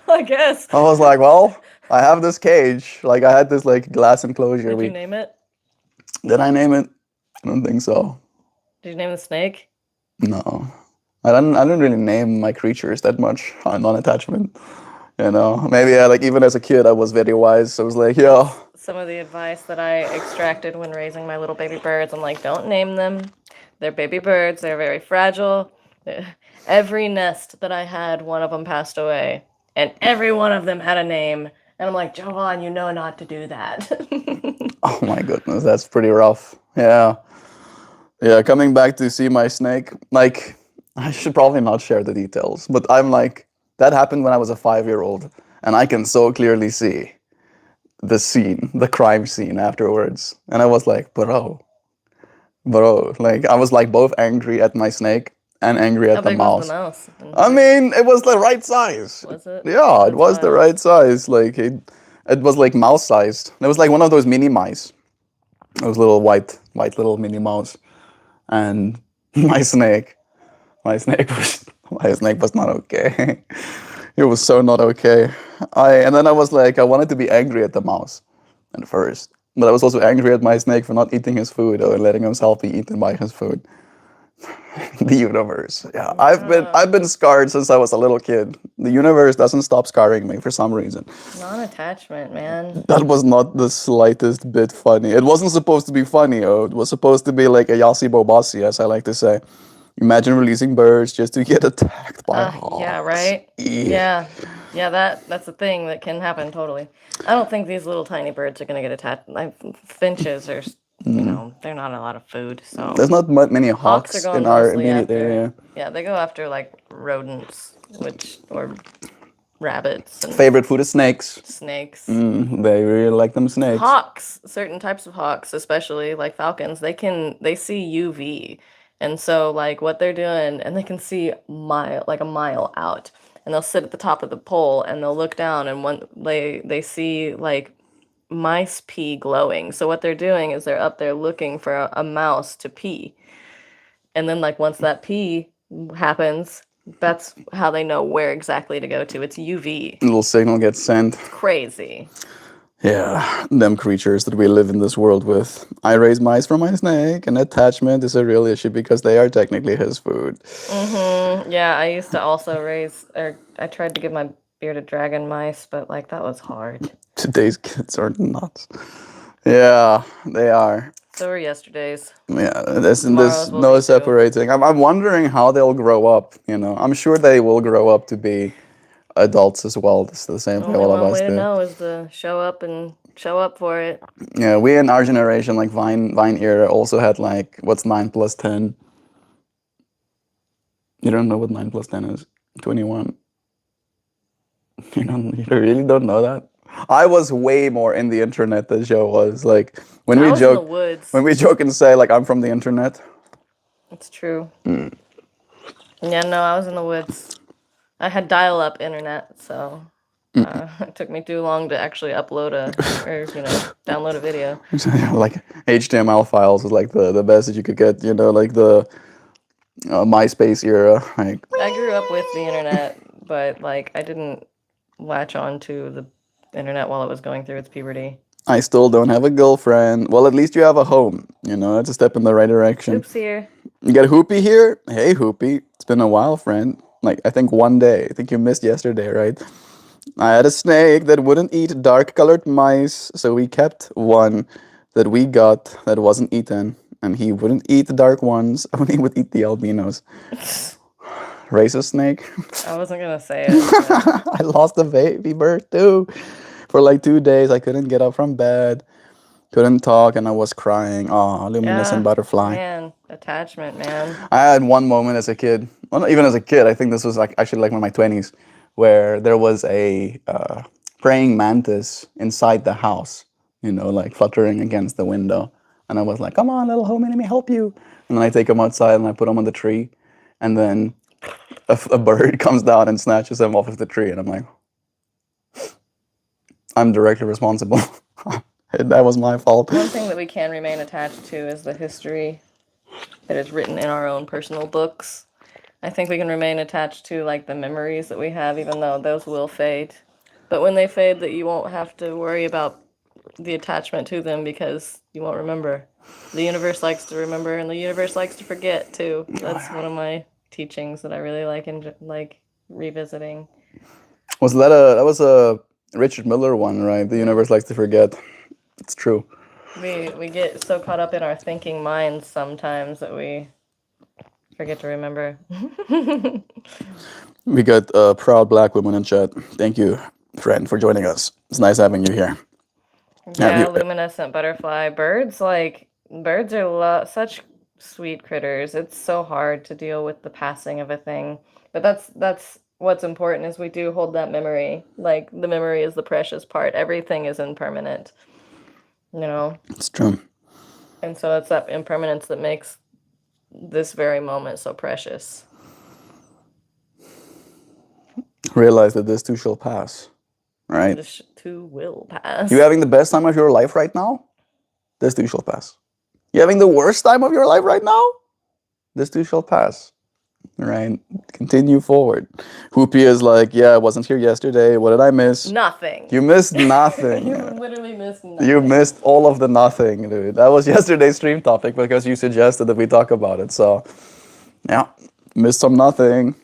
I guess. I was like, well, I have this cage, like I had this like glass enclosure. Did you name it? Did I name it? I don't think so. Did you name the snake? No, I didn't really name my creatures that much on non-attachment. Maybe like even as a kid, I was very wise. So I was like, yo, Some of the advice that I extracted when raising my little baby birds. I'm like, don't name them. They're baby birds. They're very fragile. Every nest that I had, one of them passed away, and every one of them had a name. And I'm like, Jovan, you know not to do that. oh my goodness, that's pretty rough. Yeah, yeah. Coming back to see my snake, like I should probably not share the details, but I'm like, that happened when I was a 5-year-old, and I can so clearly see the scene, the crime scene afterwards, and I was like, bro, like I was like both angry at my snake and angry How at the big was the mouse. mouse? I mean, it was the right size. Was it? Yeah, it That's was the wild. right size. Like it was like mouse sized. It was like one of those mini mice. Those little white little mini mouse. And my snake, my snake was not okay. It was so not okay. And then I was like, I wanted to be angry at the mouse at first, but I was also angry at my snake for not eating his food or letting himself be eaten by his food. The universe. Yeah, I've been scarred since I was a little kid. The universe doesn't stop scarring me for some reason. Non-attachment, man. That was not the slightest bit funny. It wasn't supposed to be funny. Oh, it was supposed to be like a Yasi Bobasi, as I like to say. Imagine releasing birds just to get attacked by hawks. Yeah, right? Yeah. Yeah, that's a thing that can happen totally. I don't think these little tiny birds are gonna get attached. Like finches are, they're not a lot of food. So There's not many hawks are hawks going in our mostly immediate after. area. Yeah, they go after like rodents, or rabbits and Favorite food is snakes. snakes. They really like them snakes. Hawks, certain types of hawks, especially like falcons, they see UV. And so like what they're doing, and they can see a mile out. And they'll sit at the top of the pole and they'll look down, and when they see like mice pee glowing. So what they're doing is they're up there looking for a mouse to pee. And then like once that pee happens, that's how they know where exactly to go to. It's UV. Little signal gets sent. Crazy. Yeah, them creatures that we live in this world with. I raise mice for my snake, and attachment is a real issue because they are technically his food. Yeah, I used to also I tried to give my bearded dragon mice, but like that was hard. Today's kids are nuts. Yeah, they are. So were yesterday's. Yeah, there's Tomorrow's will no be too. separating. I'm wondering how they'll grow up, you know. I'm sure they will grow up to be adults as well. It's the same way Only all of one us way to do. know is to show up and show up for it. Yeah, we in our generation, like Vine era, also had like, what's 9 plus 10? You don't know what 9 plus 10 is? 21. You really don't know that? I was way more in the internet than Joe was. Like when I we was joke, in the woods. when we joke and say like I'm from the internet. It's true. Yeah, no, I was in the woods. I had dial-up internet, so it took me too long to actually download a video. Like HTML files was like the best that you could get. You know, like the MySpace era. Like I grew up with the internet, but like I didn't latch on to the internet while it was going through its puberty. I still don't have a girlfriend. Well, at least you have a home. You know, that's a step in the right direction. Oops, here. You got Hoopy here? Hey, Hoopy. It's been a while, friend. Like, I think one day. I think you missed yesterday, right? I had a snake that wouldn't eat dark-colored mice, so we kept one that we got that wasn't eaten. And he wouldn't eat the dark ones, only he would eat the albinos. Racist snake. I wasn't gonna say it. I lost a baby bird, too. For like 2 days, I couldn't get up from bed. Couldn't talk, and I was crying. Oh, luminescent butterfly. Man, attachment, man. I had one moment as a kid, well, not even as a kid, I think this was like actually like in my 20s, where there was a praying mantis inside the house, you know, like fluttering against the window. And I was like, come on, little homie, let me help you. And then I take him outside and I put him on the tree. And then a bird comes down and snatches him off of the tree. And I'm like, I'm directly responsible. That was my fault. One thing that we can remain attached to is the history that is written in our own personal books. I think we can remain attached to like the memories that we have, even though those will fade. But when they fade, that you won't have to worry about the attachment to them because you won't remember. The universe likes to remember, and the universe likes to forget too. That's one of my teachings that I really like revisiting. That was a Richard Miller one, right? The universe likes to forget. It's true. We get so caught up in our thinking minds sometimes that we forget to remember. We got a proud black woman in chat. Thank you, friend, for joining us. It's nice having you here. Yeah, luminescent butterfly. Birds are such sweet critters. It's so hard to deal with the passing of a thing. But that's what's important is we do hold that memory. Like the memory is the precious part. Everything is impermanent. You know? It's true. And so it's that impermanence that makes this very moment so precious. Realize that this too shall pass, right? This too will pass. You having the best time of your life right now? This too shall pass. You having the worst time of your life right now? This too shall pass, right? Continue forward. Hoopy is like, yeah, I wasn't here yesterday. What did I miss? Nothing. You missed nothing. You literally missed nothing. You missed all of the nothing, dude. That was yesterday's stream topic because you suggested that we talk about it. So, yeah, missed some nothing.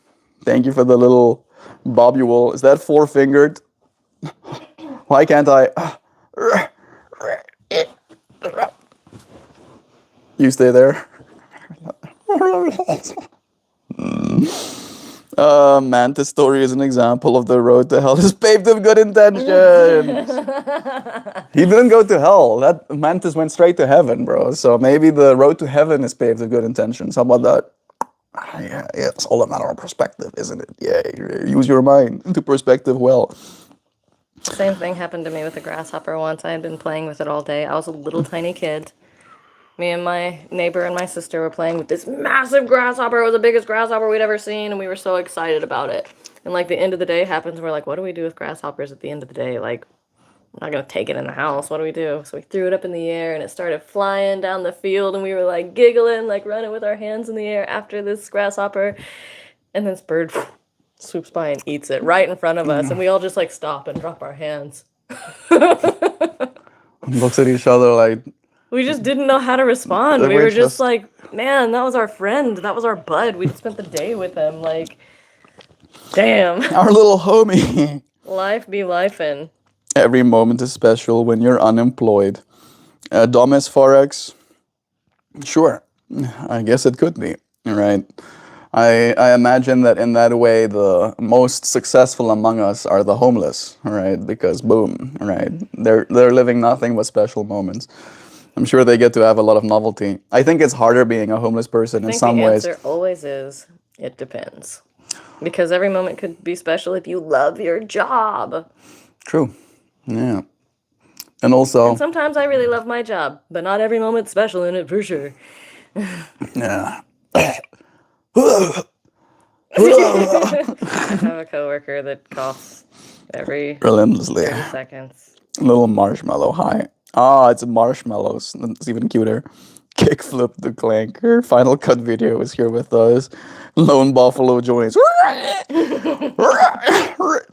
Thank you for the little bobule. Is that four-fingered? Why can't I? You stay there. Mantis story is an example of the road to hell is paved with good intentions. He didn't go to hell. That mantis went straight to heaven, bro. So maybe the road to heaven is paved with good intentions. How about that? Yeah, it's all a matter of perspective, isn't it? Yeah, use your mind into perspective well. Same thing happened to me with a grasshopper once. I had been playing with it all day. I was a little tiny kid. Me and my neighbor and my sister were playing with this massive grasshopper. It was the biggest grasshopper we'd ever seen, and we were so excited about it. And like the end of the day happens, and we're like, what do we do with grasshoppers at the end of the day? Like, I'm not gonna take it in the house. What do we do? So we threw it up in the air, and it started flying down the field, and we were like giggling, like running with our hands in the air after this grasshopper. And this bird swoops by and eats it right in front of us, and we all just like stop and drop our hands. Looks at each other like, We just didn't know how to respond. We we're were just just like, man, that was our friend. That was our bud. We spent the day with him. Like, damn. our little homie. Life be lifin'. Every moment is special when you're unemployed. Domus Forex, sure, I guess it could be, right? I imagine that in that way, the most successful among us are the homeless, right? Because boom, right? They're living nothing but special moments. I'm sure they get to have a lot of novelty. I think it's harder being a homeless person I in think some the ways. answer always is, it depends. Because every moment could be special if you love your job. True, yeah. And also, And sometimes I really love my job, but not every moment's special in it for sure. yeah. I have a coworker that coughs every Relentlessly. 30 seconds. Little marshmallow high. Ah, it's marshmallows. It's even cuter. Kickflip the clanker. Final cut video is here with us. Lone Buffalo joins.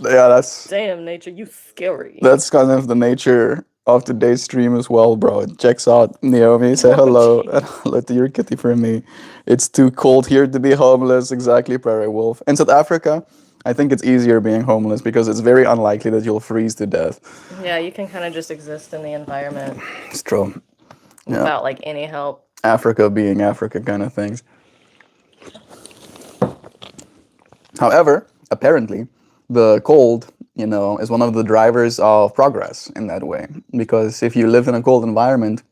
Yeah, Damn, nature, you scary. that's kind of the nature of today's stream as well, bro. It checks out. Naomi, say hello. And hello to your kitty for me. It's too cold here to be homeless. Exactly, Prairie Wolf. In South Africa, I think it's easier being homeless because it's very unlikely that you'll freeze to death. Yeah, you can kind of just exist in the environment It's true. without like any help. Africa being Africa kind of things. However, apparently, the cold, is one of the drivers of progress in that way. Because if you live in a cold environment,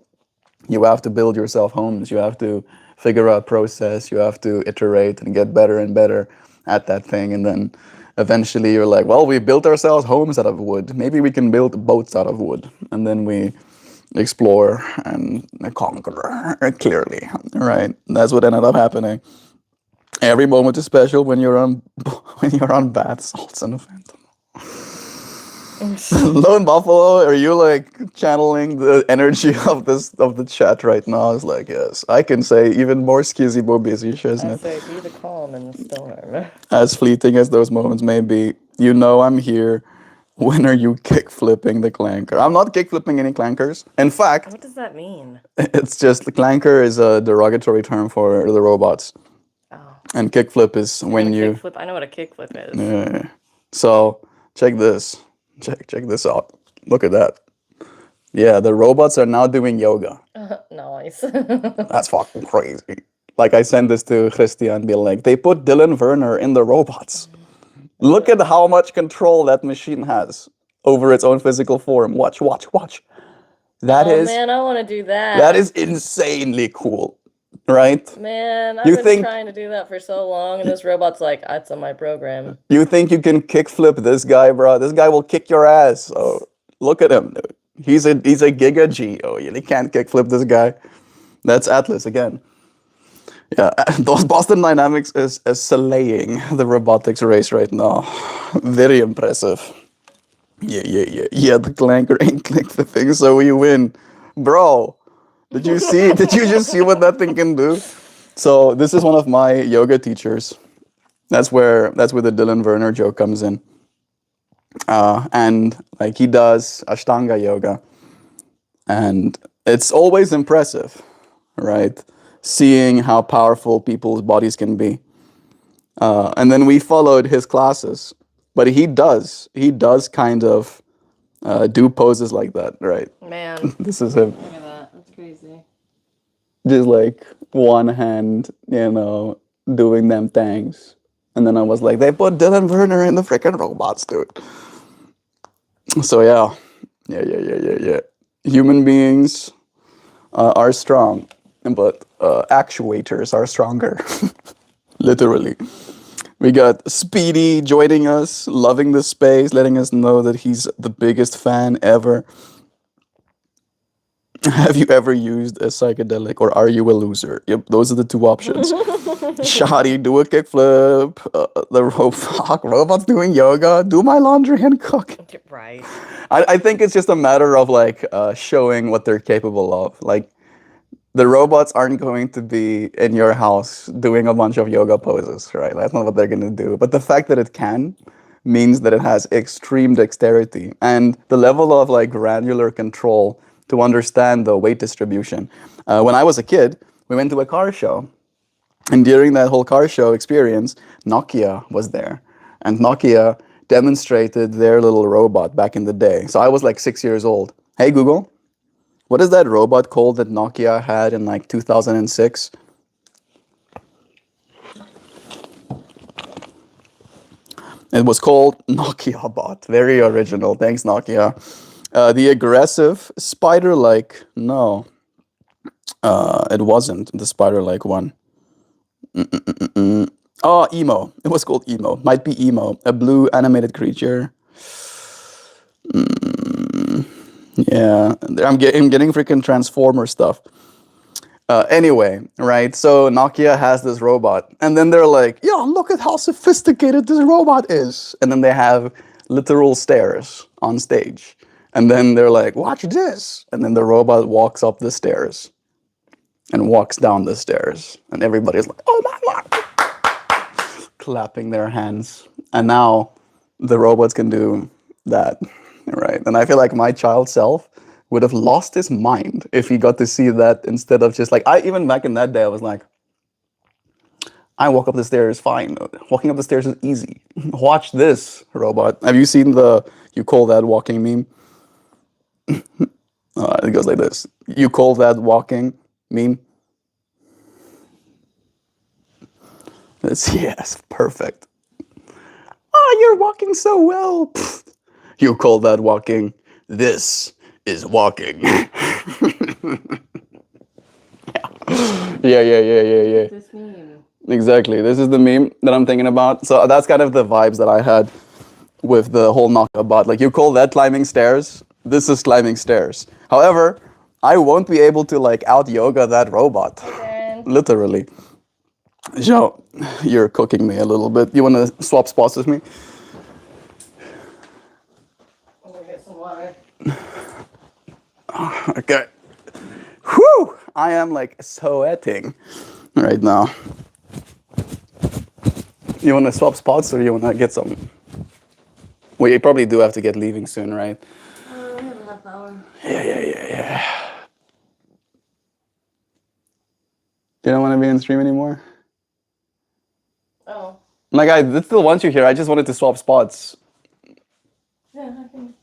you have to build yourself homes. You have to figure out process. You have to iterate and get better and better at that thing. And then eventually you're like, well, we built ourselves homes out of wood. Maybe we can build boats out of wood. And then we explore and conquer, clearly, right? That's what ended up happening. Every moment is special when you're on bath salts and a phantom. Lone Buffalo, are you like channeling the energy of the chat right now? It's like, yes, I can say even more skizzy bobizzy, I isn't say it? be the calm in the storm. As fleeting as those moments may be, I'm here. When are you kick flipping the clanker? I'm not kick flipping any clankers. In fact, What does that mean? it's just the clanker is a derogatory term for the robots. Oh. And kickflip is And when a you. kickflip. I know what a kickflip is. Yeah. So check this. Check this out. Look at that. Yeah, the robots are now doing yoga. Nice. That's fucking crazy. Like I sent this to Christian and be like, they put Dylan Werner in the robots. Look at how much control that machine has over its own physical form. Watch. That Oh is man, I want to do that. that is insanely cool, right? Man, I've You been think- trying to do that for so long, and this robot's like, that's on my program. You think you can kickflip this guy, bro? This guy will kick your ass. Oh, look at him, dude. He's a Giga G. Oh, you can't kickflip this guy. That's Atlas again. Yeah, those Boston Dynamics is slaying the robotics race right now. Very impressive. Yeah. The clanker ain't click the thing, so we win, bro. Did you see? Did you just see what that thing can do? So this is one of my yoga teachers. That's where the Dylan Werner joke comes in. And like he does Ashtanga yoga, and it's always impressive, right? Seeing how powerful people's bodies can be. And then we followed his classes, but he does kind of do poses like that, right? Man, This is him. look at that. That's crazy. Just like one hand, doing them things. And then I was like, they put Dylan Werner in the freaking robots, dude. So yeah. Human beings are strong, but actuators are stronger. Literally. We got Speedy joining us, loving the space, letting us know that he's the biggest fan ever. Have you ever used a psychedelic or are you a loser? Yep, those are the two options. Shadi, do a kickflip. Fuck, robots doing yoga. Do my laundry and cook. Right. I think it's just a matter of like showing what they're capable of. Like the robots aren't going to be in your house doing a bunch of yoga poses, right? That's not what they're going to do. But the fact that it can means that it has extreme dexterity and the level of like granular control to understand the weight distribution. When I was a kid, we went to a car show. And during that whole car show experience, Nokia was there. And Nokia demonstrated their little robot back in the day. So I was like 6 years old. Hey, Google, what is that robot called that Nokia had in like 2006? It was called Nokia Bot. Very original. Thanks, Nokia. The aggressive spider-like. No, it wasn't the spider-like one. Oh, Emo. It was called Emo. Might be Emo. A blue animated creature. Yeah, I'm getting freaking Transformer stuff. Anyway, right? So Nokia has this robot, and then they're like, "Yo, look at how sophisticated this robot is." And then they have literal stairs on stage, and then they're like, "Watch this!" And then the robot walks up the stairs, and walks down the stairs, and everybody's like, "Oh my god!" Clapping their hands, and now the robots can do that, right? And I feel like my child self would have lost his mind if he got to see that instead of just like I even back in that day I was like, I walk up the stairs fine. Walking up the stairs is easy. Watch this, robot. Have you seen the you call that walking meme? It goes like this. You call that walking meme? It's yes, perfect. Oh, you're walking so well. Pfft. You call that walking? This is walking. Yeah. This meme. Exactly. This is the meme that I'm thinking about. So that's kind of the vibes that I had with the whole knockabout. Like you call that climbing stairs? This is climbing stairs. However, I won't be able to like out yoga that robot. Okay. Literally. Joe, you're cooking me a little bit. You want to swap spots with me? I'm gonna get some water. Okay. Whew! I am like sweating right now. You want to swap spots or you want to get some? Well, you probably do have to get leaving soon, right? I have enough hour. Yeah. You don't want to be in stream anymore? Oh. Like, I still want you here. I just wanted to swap spots. Yeah, I can.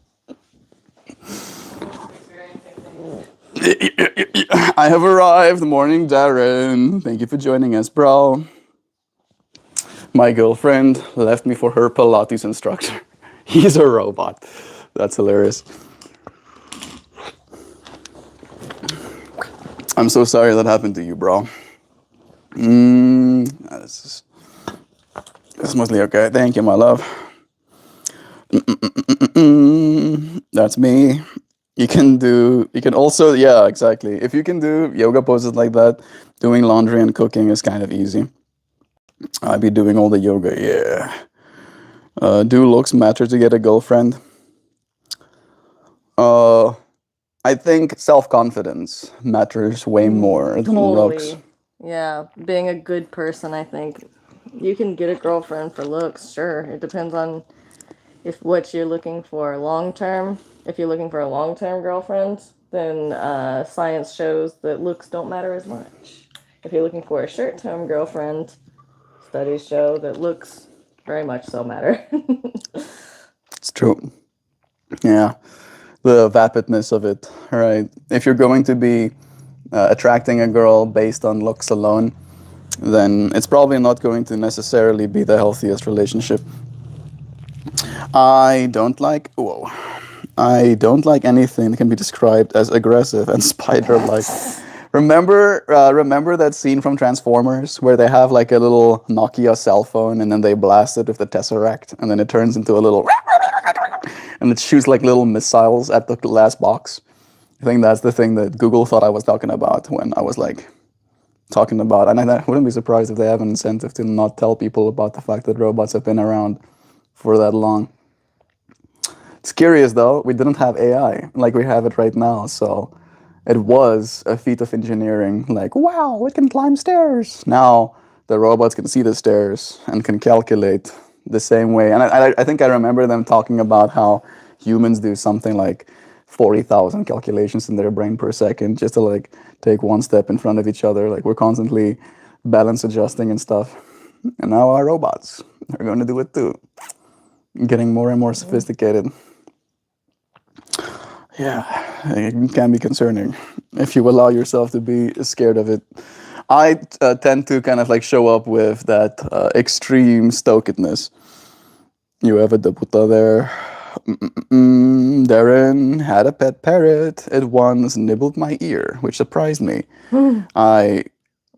I have arrived. Morning, Darren. Thank you for joining us, bro. My girlfriend left me for her Pilates instructor. He's a robot. That's hilarious. I'm so sorry that happened to you, bro. This is mostly okay. Thank you, my love. That's me. You can also, yeah, exactly. If you can do yoga poses like that, doing laundry and cooking is kind of easy. I'd be doing all the yoga, yeah. Do looks matter to get a girlfriend? I think self-confidence matters way more than looks. Yeah, being a good person, I think. You can get a girlfriend for looks, sure. It depends on if what you're looking for long term. If you're looking for a long term girlfriend, then science shows that looks don't matter as much. If you're looking for a short term girlfriend, studies show that looks very much so matter. It's true. Yeah. The vapidness of it, right? If you're going to be attracting a girl based on looks alone, then it's probably not going to necessarily be the healthiest relationship. I don't like anything that can be described as aggressive and spider-like. remember that scene from Transformers where they have like a little Nokia cell phone and then they blast it with the Tesseract and then it turns into a little and it shoots like little missiles at the last box. I think that's the thing that Google thought I was talking about when I was like talking about, and I wouldn't be surprised if they have an incentive to not tell people about the fact that robots have been around for that long. It's curious though, we didn't have AI like we have it right now, so it was a feat of engineering, like, wow, it can climb stairs. Now the robots can see the stairs and can calculate the same way. And I think I remember them talking about how humans do something like 40,000 calculations in their brain per second just to like take one step in front of each other. Like we're constantly balance adjusting and stuff. And now our robots are going to do it too. Getting more and more sophisticated. Yeah, it can be concerning if you allow yourself to be scared of it. I tend to kind of like show up with that extreme stokedness. You have a debuta there. Darren had a pet parrot. It once nibbled my ear, which surprised me. I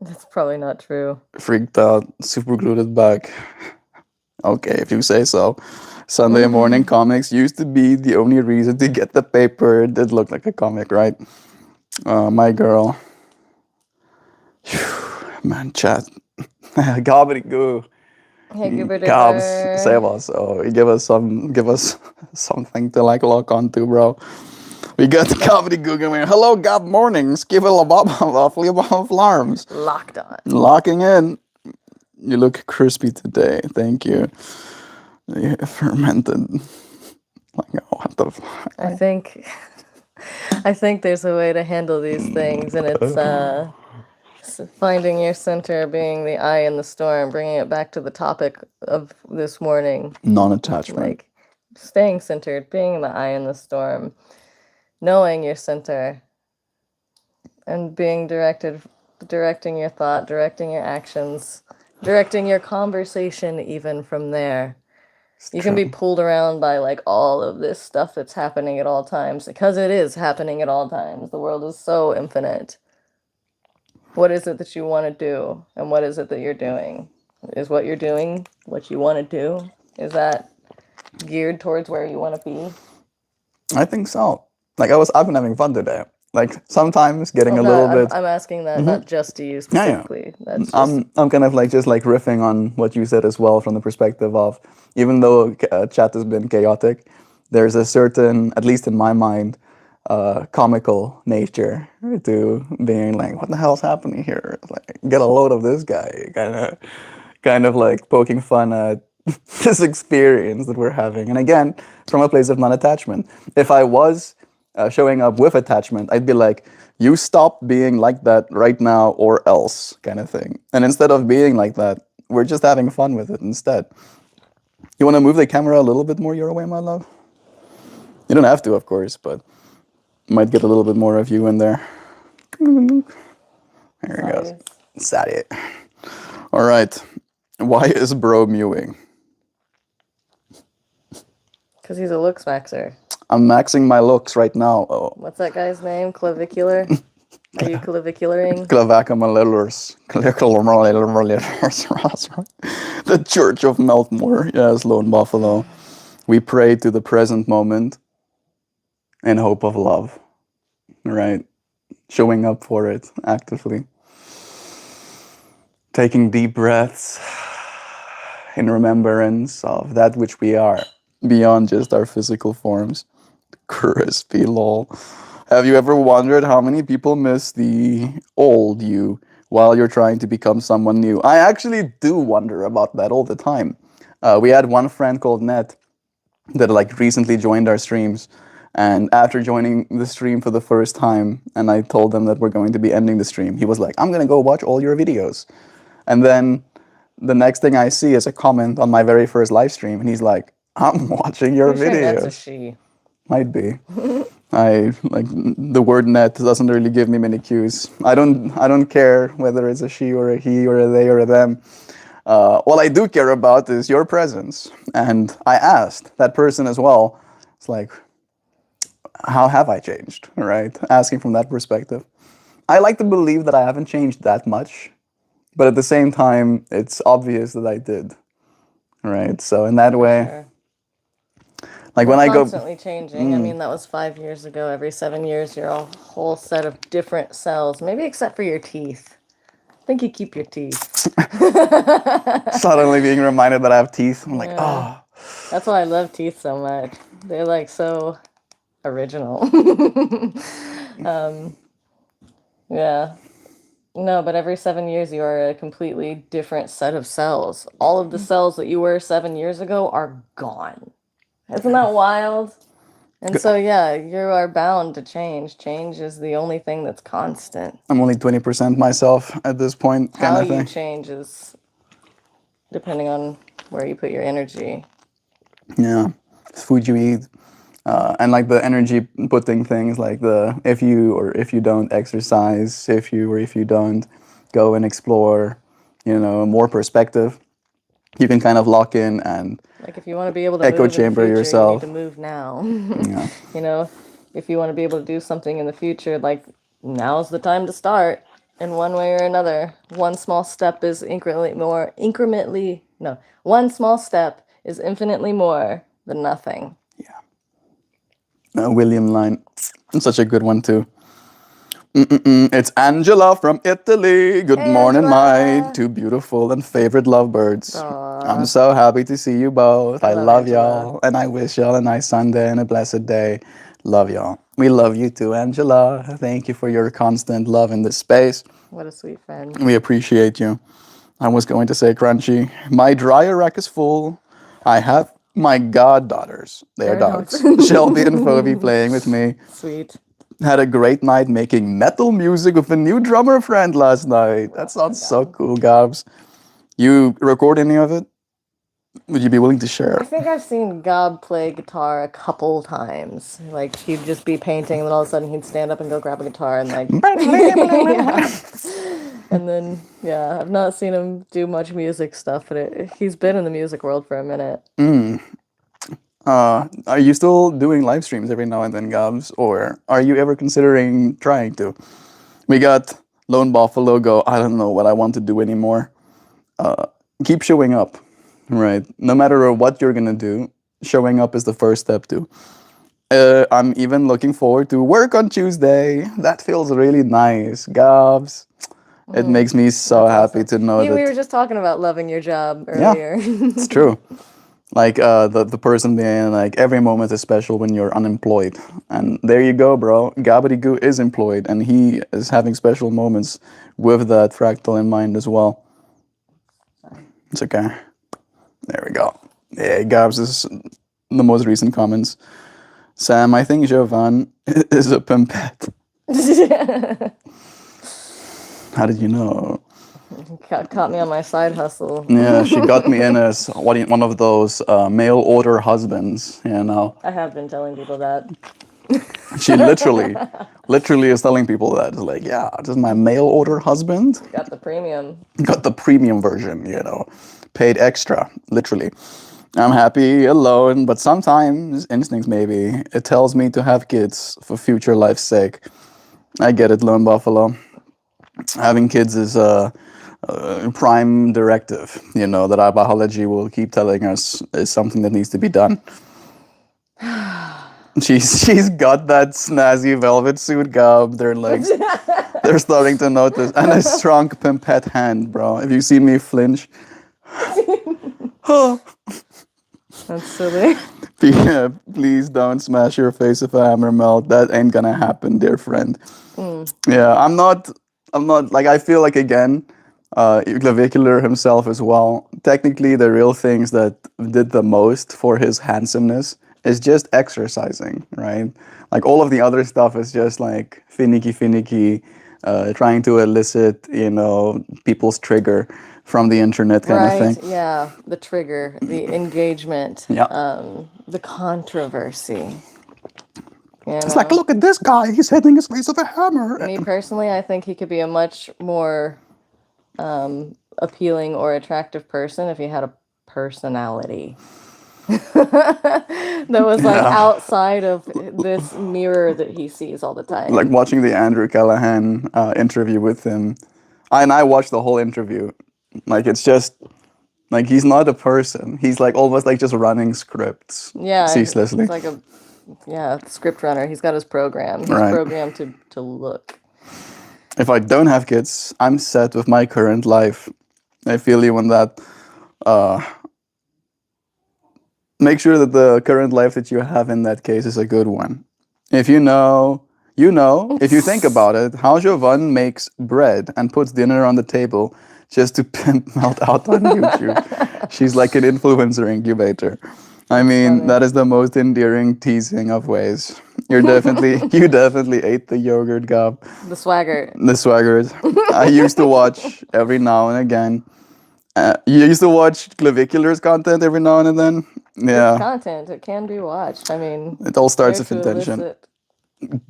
That's probably not true. freaked out, super glued it back. Okay, if you say so. Sunday morning comics used to be the only reason to get the paper. It did look like a comic, right? My girl. Whew, man, chat. Gobbledygoo. Hey, Goober Gobs, Dipper. save us. Oh, give us something to like lock onto, bro. We got the gobbledygoo going. Hello, gob mornings. Give a bob of alarms. Locked on. Locking in. You look crispy today. Thank you. Yeah, fermented. Like, oh, what the fuck? I think there's a way to handle these things, and it's finding your center, being the eye in the storm, bringing it back to the topic of this morning. Non-attachment. Like staying centered, being the eye in the storm, knowing your center, and being directing your thought, directing your actions, directing your conversation even from there. You can be pulled around by like all of this stuff that's happening at all times, because it is happening at all times. The world is so infinite. What is it that you want to do, and what is it that you're doing? Is what you're doing what you want to do? Is that geared towards where you want to be? I think so. Like I've been having fun today. Like sometimes getting a little bit. I'm asking that not just to you specifically. Yeah. That's just... I'm kind of like just like riffing on what you said as well from the perspective of, even though chat has been chaotic, there's a certain, at least in my mind, comical nature to being like, what the hell's happening here? Like, get a load of this guy, kind of like poking fun at this experience that we're having. And again, from a place of non-attachment. If I was showing up with attachment, I'd be like, you stop being like that right now or else, kind of thing. And instead of being like that, we're just having fun with it instead. You want to move the camera a little bit more your way, my love? You don't have to, of course, but might get a little bit more of you in there. There it goes. Sad. All right. Why is bro mewing? Because he's a looks maxer. I'm maxing my looks right now. Oh. What's that guy's name? Clavicular? Are you clavicularing? Clavacamalilers. The Church of Meltmore. Yes, Lone Buffalo. We pray to the present moment in hope of love. Right? Showing up for it actively. Taking deep breaths in remembrance of that which we are, beyond just our physical forms. Crispy lol. Have you ever wondered how many people miss the old you while you're trying to become someone new? I actually do wonder about that all the time. We had one friend called Net that like recently joined our streams, and after joining the stream for the first time, and I told them that we're going to be ending the stream, he was like, I'm gonna go watch all your videos. And then the next thing I see is a comment on my very first live stream, and he's like, I'm watching your videos. Sure that's a she. Might be. I like the word net doesn't really give me many cues. I don't care whether it's a she or a he or a they or a them. What I do care about is your presence. And I asked that person as well. It's like, how have I changed? Right? Asking from that perspective. I like to believe that I haven't changed that much, but at the same time, it's obvious that I did. Right. So in that For way, sure. like We're when I go, constantly changing. I mean, that was 5 years ago. Every 7 years, you're a whole set of different cells, maybe except for your teeth. I think you keep your teeth. suddenly being reminded that I have teeth, I'm like, Yeah. oh, That's why I love teeth so much. They're like so original. Yeah. No, but every 7 years, you are a completely different set of cells. All of the cells that you were 7 years ago are gone. Isn't that wild? And so, yeah, you are bound to change. Change is the only thing that's constant. I'm only 20% myself at this point, kind How of you thing. change is depending on where you put your energy. Yeah. It's food you eat. And like the energy putting things like the if you or if you don't exercise, if you or if you don't go and explore, more perspective, you can kind of lock in and Like, if you want to be able to echo move in the chamber future, you need to yourself. move now. Yeah. You know, if you want to be able to do something in the future, like, now's the time to start in one way or another. One small step is one small step is infinitely more than nothing. William line. Such a good one too. It's Angela from Italy. Good Hey, morning, my Angela. two beautiful and favorite lovebirds. I'm Aw, so happy to see you both. I I love love Angela. y'all, and I wish y'all a nice Sunday and a blessed day. Love y'all. We love you too, Angela. Thank you for your constant love in this space. What a sweet friend. We appreciate you. I was going to say, Crunchy, my dryer rack is full. I have my goddaughters, they are They're adults. dogs, Shelby and Phoebe playing with me. Sweet. Had a great night making metal music with a new drummer friend last night. That Well done, sounds so God. cool, Gabs. You record any of it? Would you be willing to I share? think I've seen Gob play guitar a couple times. Like, he'd just be painting, and then all of a sudden he'd stand up and go grab a guitar and, like, yeah. And then, yeah, I've not seen him do much music stuff, but he's been in the music world for a minute. Are you still doing live streams every now and then, Gabs? Or are you ever considering trying to? We got Lone Buffalo go, I don't know what I want to do anymore. Keep showing up, right? No matter what you're gonna do, showing up is the first step too. I'm even looking forward to work on Tuesday. That feels really nice, Gabs. It makes me so That's happy awesome. to know We were that, just talking about loving your job yeah, earlier. it's true. Like the person being like every moment is special when you're unemployed, and there you go, bro. Gabadygoo is employed, and he is having special moments with that fractal in mind as well. It's okay. There we go. Yeah, Gabs is the most recent comments. Sam, I think Jovan is a pimpette. How did you know? Caught me on my side hustle. Yeah, she got me in as one of those mail order husbands. I have been telling people that. She literally is telling people that. It's like, yeah, this is my mail order husband. Got the premium. Got the premium version, paid extra, literally. I'm happy alone, but sometimes instincts maybe it tells me to have kids for future life's sake. I get it, Lone Buffalo. Having kids is a prime directive, that our biology will keep telling us is something that needs to be done. She's got that snazzy velvet suit, Gab. They're starting to notice, and a strong pimpette hand, bro. If you see me flinch, That's silly. yeah, please don't smash your face with a hammer, Melt. That ain't gonna happen, dear friend. Yeah, I'm not like I feel like again, Clavicular himself as well. Technically, the real things that did the most for his handsomeness is just exercising, right? Like all of the other stuff is just like finicky, trying to elicit, people's trigger from the internet kind of Right, thing. yeah. The trigger, the engagement, Yeah. the controversy. You It's like, know? look at this guy. He's hitting his face with a hammer. Me personally, I think he could be a much more appealing or attractive person if he had a personality. That was like Yeah. outside of this mirror that he sees all the Like time. watching the Andrew Callahan interview with him. And I watched the whole interview. Like it's just like he's not a person. He's like almost like just running scripts Yeah, ceaselessly. he's like a script runner. He's got his program. He's Right. programmed to look. If I don't have kids, I'm set with my current life. I feel you on that. Make sure that the current life that you have in that case is a good one. If you know, you know. If you think about it, how Jovan makes bread and puts dinner on the table just to pimp Melt out on YouTube. She's like an influencer incubator. I mean, funny. that is the most endearing teasing of ways. You definitely ate the yogurt gob. The swagger. The swaggers. I used to watch every now and again. You used to watch Clavicular's content every now and then? It's Yeah. content. It can be watched. I mean, It all starts there with to intention. elicit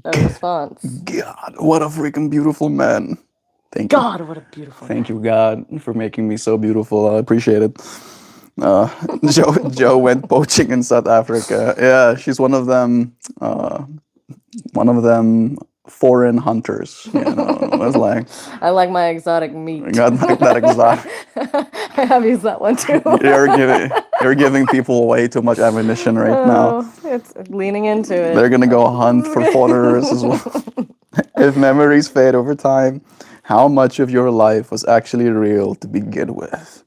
a response. God, what a freaking beautiful man. Thank you. God, what a beautiful. Thank you, God, for making me so beautiful. I appreciate it. Joe went poaching in South Africa. Yeah, she's one of them. Foreign hunters. You know, it was like I like my exotic meat. got that exotic. I have used that one too. You're giving people way too much ammunition right now. Oh, it's leaning into it. They're gonna go hunt for foreigners as well. If memories fade over time, how much of your life was actually real to begin with?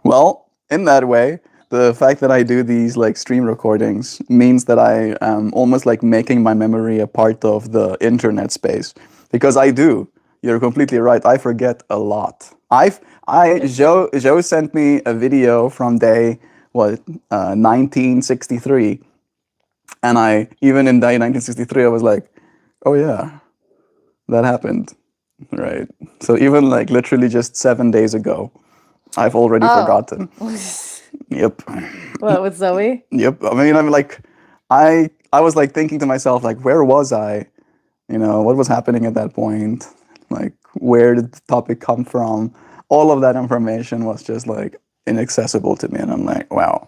Well, in that way, the fact that I do these like stream recordings means that I am almost like making my memory a part of the internet space. Because I do. You're completely right. I forget a lot. Joe sent me a video from day 1963, and I even in day 1963 I was like, oh yeah, that happened, right? So even like literally just 7 days ago, I've already forgotten. Yep. What, with Zoe? Yep. I mean, I'm like, I was like thinking to myself, like, where was I? You know, what was happening at that point? Like, where did the topic come from? All of that information was just like inaccessible to me, and I'm like, wow.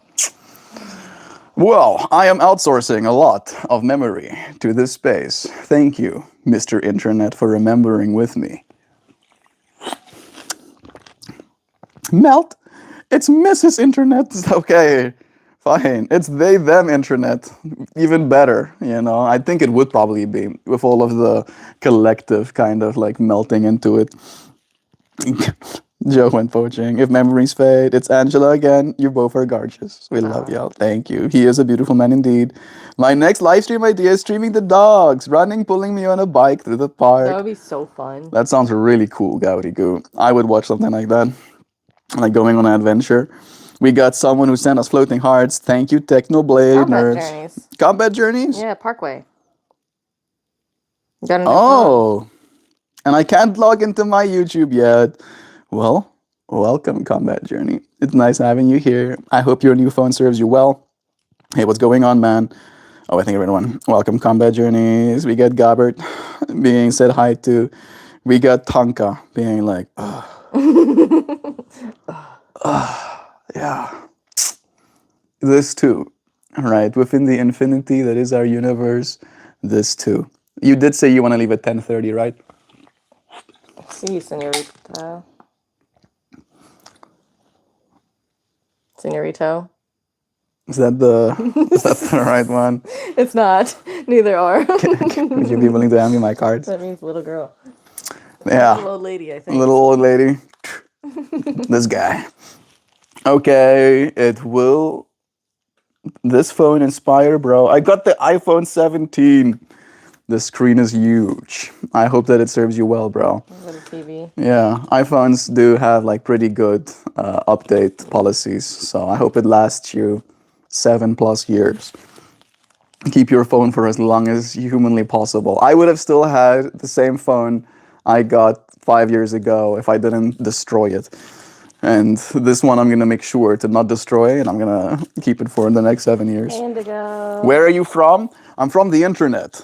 Well, I am outsourcing a lot of memory to this space. Thank you, Mr. Internet, for remembering with me. Melt, it's Mrs. Internet. Okay, fine. It's they, them internet. Even better, you know. I think it would probably be with all of the collective kind of like melting into it. Joe went poaching. If memories fade, it's Angela again. You both are gorgeous. We love y'all. Thank you. He is a beautiful man indeed. My next live stream idea is streaming the dogs, running, pulling me on a bike through the park. That would be so fun. That sounds really cool, Gowdy Goo. I would watch something like that. Like going on an adventure. We got someone who sent us floating hearts. Thank you, Technoblade Combat nerds. journeys. Combat journeys? Yeah, Parkway. Got a new Oh. And I can't log into my YouTube yet. Well, welcome, Combat Journey. It's nice having you here. I hope your new phone serves you well. Hey, what's going on, man? Oh, I think everyone. Welcome, Combat Journeys. We got Gobbert being said hi to. We got Tonka being like, yeah. This too, right? Within the infinity that is our universe, this too. You did say you want to leave at 10:30, right? Sí, señorita. Señorito. Is that the right one? It's not. Neither are. Would you be willing to hand me my cards? That means little girl. Yeah. Little old lady, I think. Little old lady. This guy. Okay, it will. This phone inspire, bro. I got the iPhone 17. The screen is huge. I hope that it serves you well, bro. Little TV. Yeah, iPhones do have like pretty good update policies, so I hope it lasts you 7+ years. Keep your phone for as long as humanly possible. I would have still had the same phone I got 5 years ago if I didn't destroy it. And this one I'm gonna make sure to not destroy, and I'm gonna keep it for the next 7 years. Indigo. Where are you from? I'm from the internet.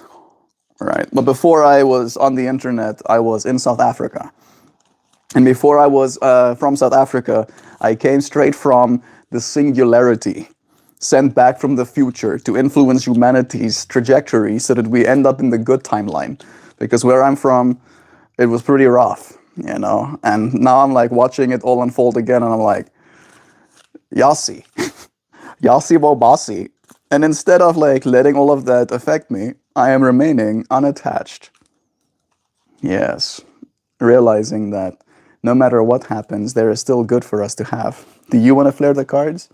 Right, but before I was on the internet, I was in South Africa. And before I was from South Africa, I came straight from the singularity. sent back from the future to influence humanity's trajectory so that we end up in the good timeline. Because where I'm from, it was pretty rough, you know? And now I'm like watching it all unfold again, and I'm like, Yasi, Yasi Bobasi. And instead of like letting all of that affect me, I am remaining unattached. Yes, realizing that no matter what happens, there is still good for us to have. Do you want to flare the cards?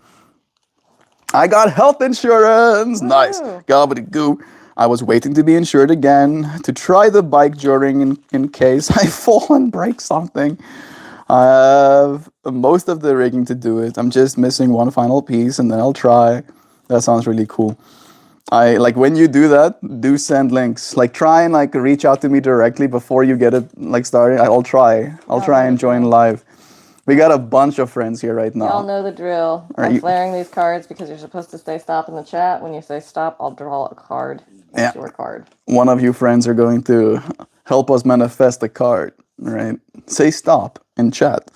I got health insurance! Nice. Gobbity-goo. I was waiting to be insured again, to try the bike during in case I fall and break something. I have most of the rigging to do it. I'm just missing one final piece and then I'll try. That sounds really cool. I like when you do that, do send links. Like try and like reach out to me directly before you get it like started. I'll try. I'll try and join live. We got a bunch of friends here right now. Y'all know the drill. I'm flaring these cards because you're supposed to say stop in the chat. When you say stop, I'll draw a card. That's your card. One of you friends are going to help us manifest a card, right? Say stop in chat.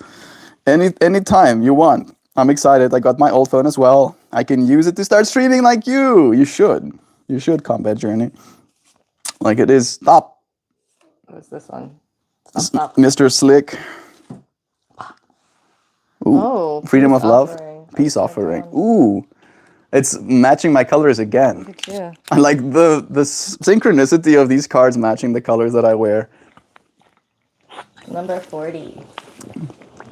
Any time you want. I'm excited. I got my old phone as well. I can use it to start streaming like you. You should. You should, Combat Journey. Like it is. Stop. What's this one? Stop. Mr. Slick. Ooh. Oh, Freedom of Love. Peace offering. Ooh. It's matching my colors again. Yeah. I like the synchronicity of these cards matching the colors that I wear. Number 40.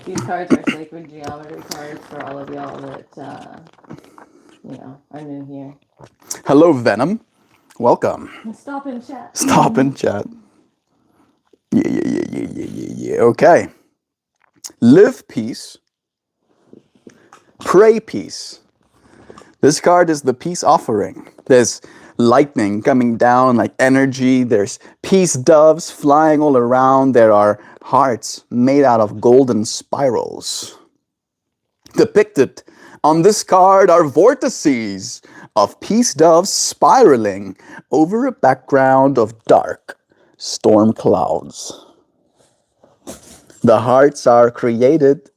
These cards are sacred geometry cards for all of y'all that, are new here. Hello, Venom. Welcome. Stop in chat. Stop in chat. Yeah. Okay. Live peace. Pray peace. This card is the peace offering. There's lightning coming down like energy. There's peace doves flying all around. There are hearts made out of golden spirals. Depicted on this card are vortices of peace doves spiraling over a background of dark storm clouds. The hearts are created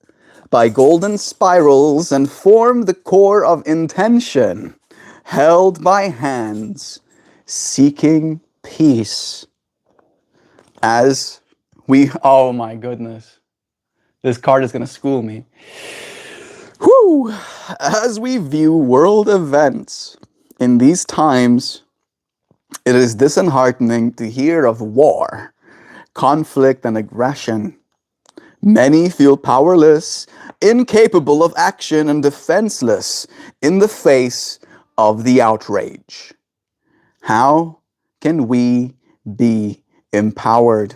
by golden spirals and form the core of intention, held by hands seeking peace. As we, oh my goodness, this card is going to school me. Whew. As we view world events in these times, it is disheartening to hear of war, conflict, and aggression. Many feel powerless, incapable of action, and defenseless in the face of the outrage. How can we be empowered?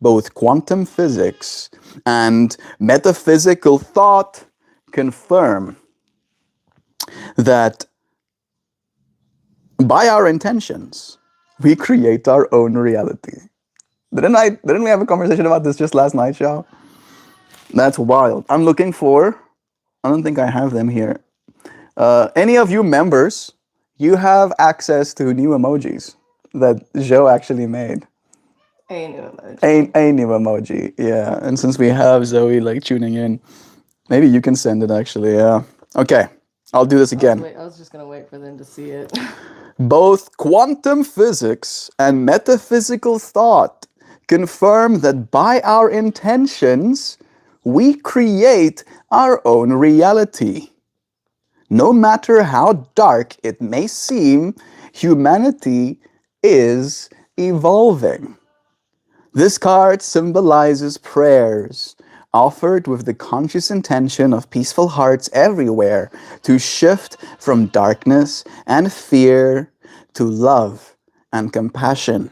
Both quantum physics and metaphysical thought confirm that by our intentions, we create our own reality. Didn't we have a conversation about this just last night, y'all? That's wild. I'm looking for, I don't think I have them here. Any of you members, you have access to new emojis that Joe actually made. A new emoji. A new emoji, yeah. And since we have Zoe like tuning in, maybe you can send it actually, yeah. Okay, I'll do this again. I was just gonna wait for them to see it. Both quantum physics and metaphysical thought confirm that by our intentions, we create our own reality. No matter how dark it may seem, humanity is evolving. This card symbolizes prayers offered with the conscious intention of peaceful hearts everywhere to shift from darkness and fear to love and compassion.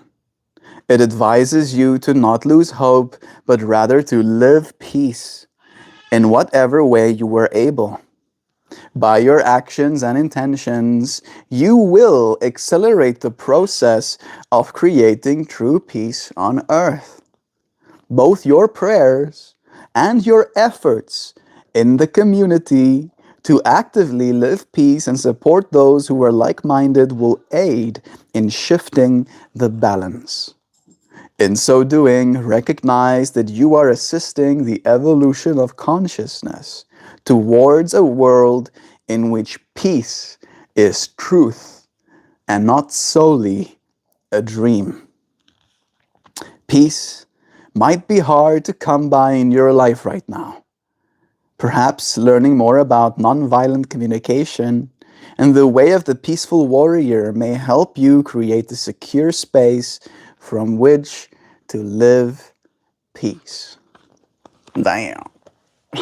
It advises you to not lose hope, but rather to live peace in whatever way you were able. By your actions and intentions, you will accelerate the process of creating true peace on earth. Both your prayers and your efforts in the community to actively live peace and support those who are like-minded will aid in shifting the balance. In so doing, recognize that you are assisting the evolution of consciousness towards a world in which peace is truth and not solely a dream. Peace might be hard to come by in your life right now. Perhaps learning more about nonviolent communication and the way of the peaceful warrior may help you create a secure space from which to live peace. Damn.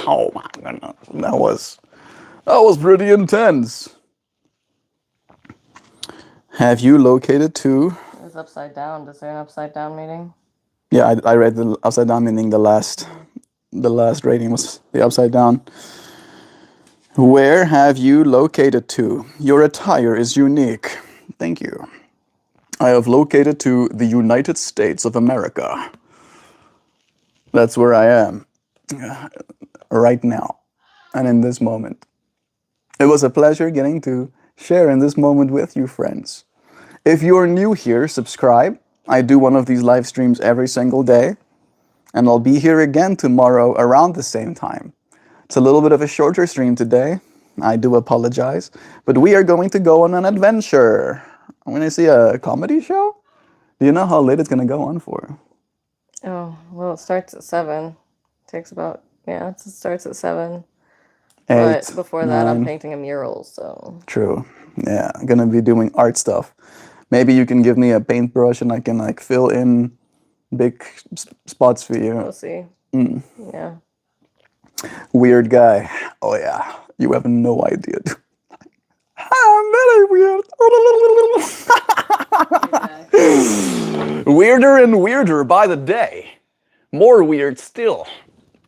Oh my goodness. That was pretty intense. Have you located two? It was upside down. Is there an upside down meeting? Yeah, I read the upside down meaning the last rating was the upside down. Where have you located to? Your attire is unique. Thank you. I have located to the United States of America. That's where I am right now and in this moment. It was a pleasure getting to share in this moment with you, friends. If you're new here, subscribe. I do one of these live streams every single day, and I'll be here again tomorrow around the same time. It's a little bit of a shorter stream today. I do apologize, but we are going to go on an adventure. I'm going to see a comedy show. Do you know how late it's going to go on for? Oh, well, it starts at 7. Takes about, it starts at 7. 8, but before that, 9. I'm painting a mural, so. True. Yeah, I'm going to be doing art stuff. Maybe you can give me a paintbrush and I can like fill in big spots for you. We'll see. Yeah. Weird guy. Oh yeah, you have no idea. I'm very weird. Weirder and weirder by the day. More weird still.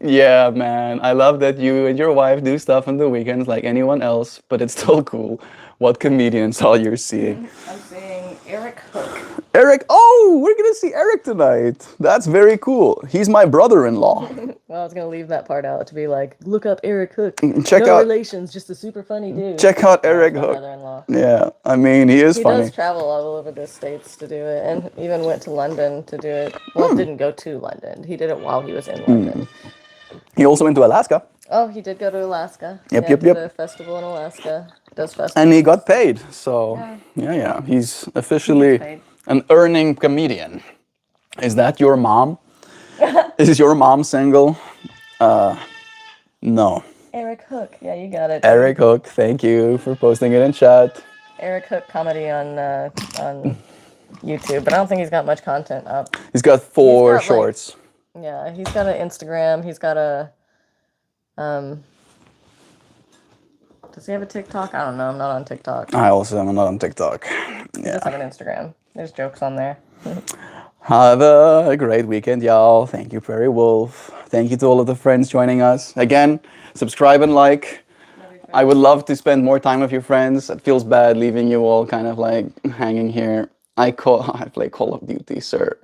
Yeah, man. I love that you and your wife do stuff on the weekends like anyone else, but it's still cool. What comedians are you seeing? I'm seeing Eric Hook. Eric, oh, we're gonna see Eric tonight. That's very cool. He's my brother-in-law. Well, I was gonna leave that part out to be like, look up Eric Hook. Check no out relations, just a super funny dude. Check out Eric My Hook. brother-in-law. Yeah, I mean he is He funny. does travel all over the States to do it, and even went to London to do it. Well, didn't go to London. He did it while he was in London. He also went to Alaska. Oh, he did go to Alaska. Yep. Did a festival in Alaska. Does festivals. And he got paid. So yeah. He's officially an earning comedian. Is that your mom? Is your mom single? No. Eric Hook. Yeah, you got it. Eric Hook, thank you for posting it in chat. Eric Hook comedy on YouTube, but I don't think he's got much content up. He's got 4 shorts. Yeah, he's got an Instagram. He's got a does he have a TikTok? I don't know. I'm not on TikTok. I also am not on TikTok. He does have an Instagram. There's jokes on there. Have a great weekend, y'all. Thank you, Prairie Wolf. Thank you to all of the friends joining us. Again, subscribe and like. I would love to spend more time with your friends. It feels bad leaving you all kind of like hanging here. I play Call of Duty, sir.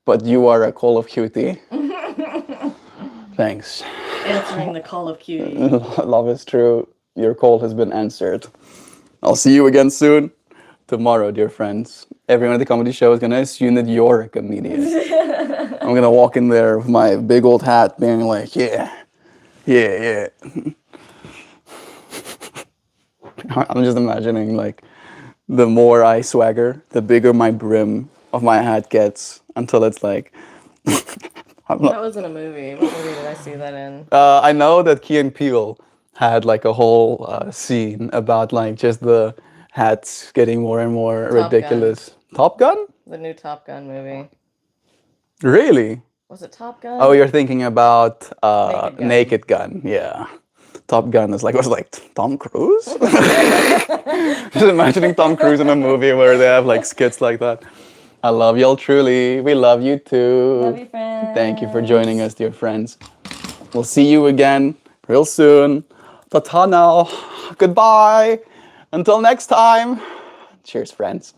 But you are a Call of Cutie. Thanks. Answering the call of cutie. Love is true. Your call has been answered. I'll see you again soon. Tomorrow, dear friends. Everyone at the comedy show is going to assume that you're a comedian. I'm going to walk in there with my big old hat being like, yeah. I'm just imagining like the more I swagger, the bigger my brim of my hat gets until it's like... That was in a movie. What movie did I see that in? I know that Key and Peele had like a whole scene about like just the hats getting more and more ridiculous. Top Gun? The new Top Gun movie. Really? Was it Top Gun? Oh, you're thinking about Naked Gun. Yeah. Top Gun was like Tom Cruise? Just imagining Tom Cruise in a movie where they have like skits like that. I love y'all truly. We love you too. Love you, friends. Thank you for joining us, dear friends. We'll see you again real soon. Ta-ta now. Goodbye. Until next time. Cheers, friends.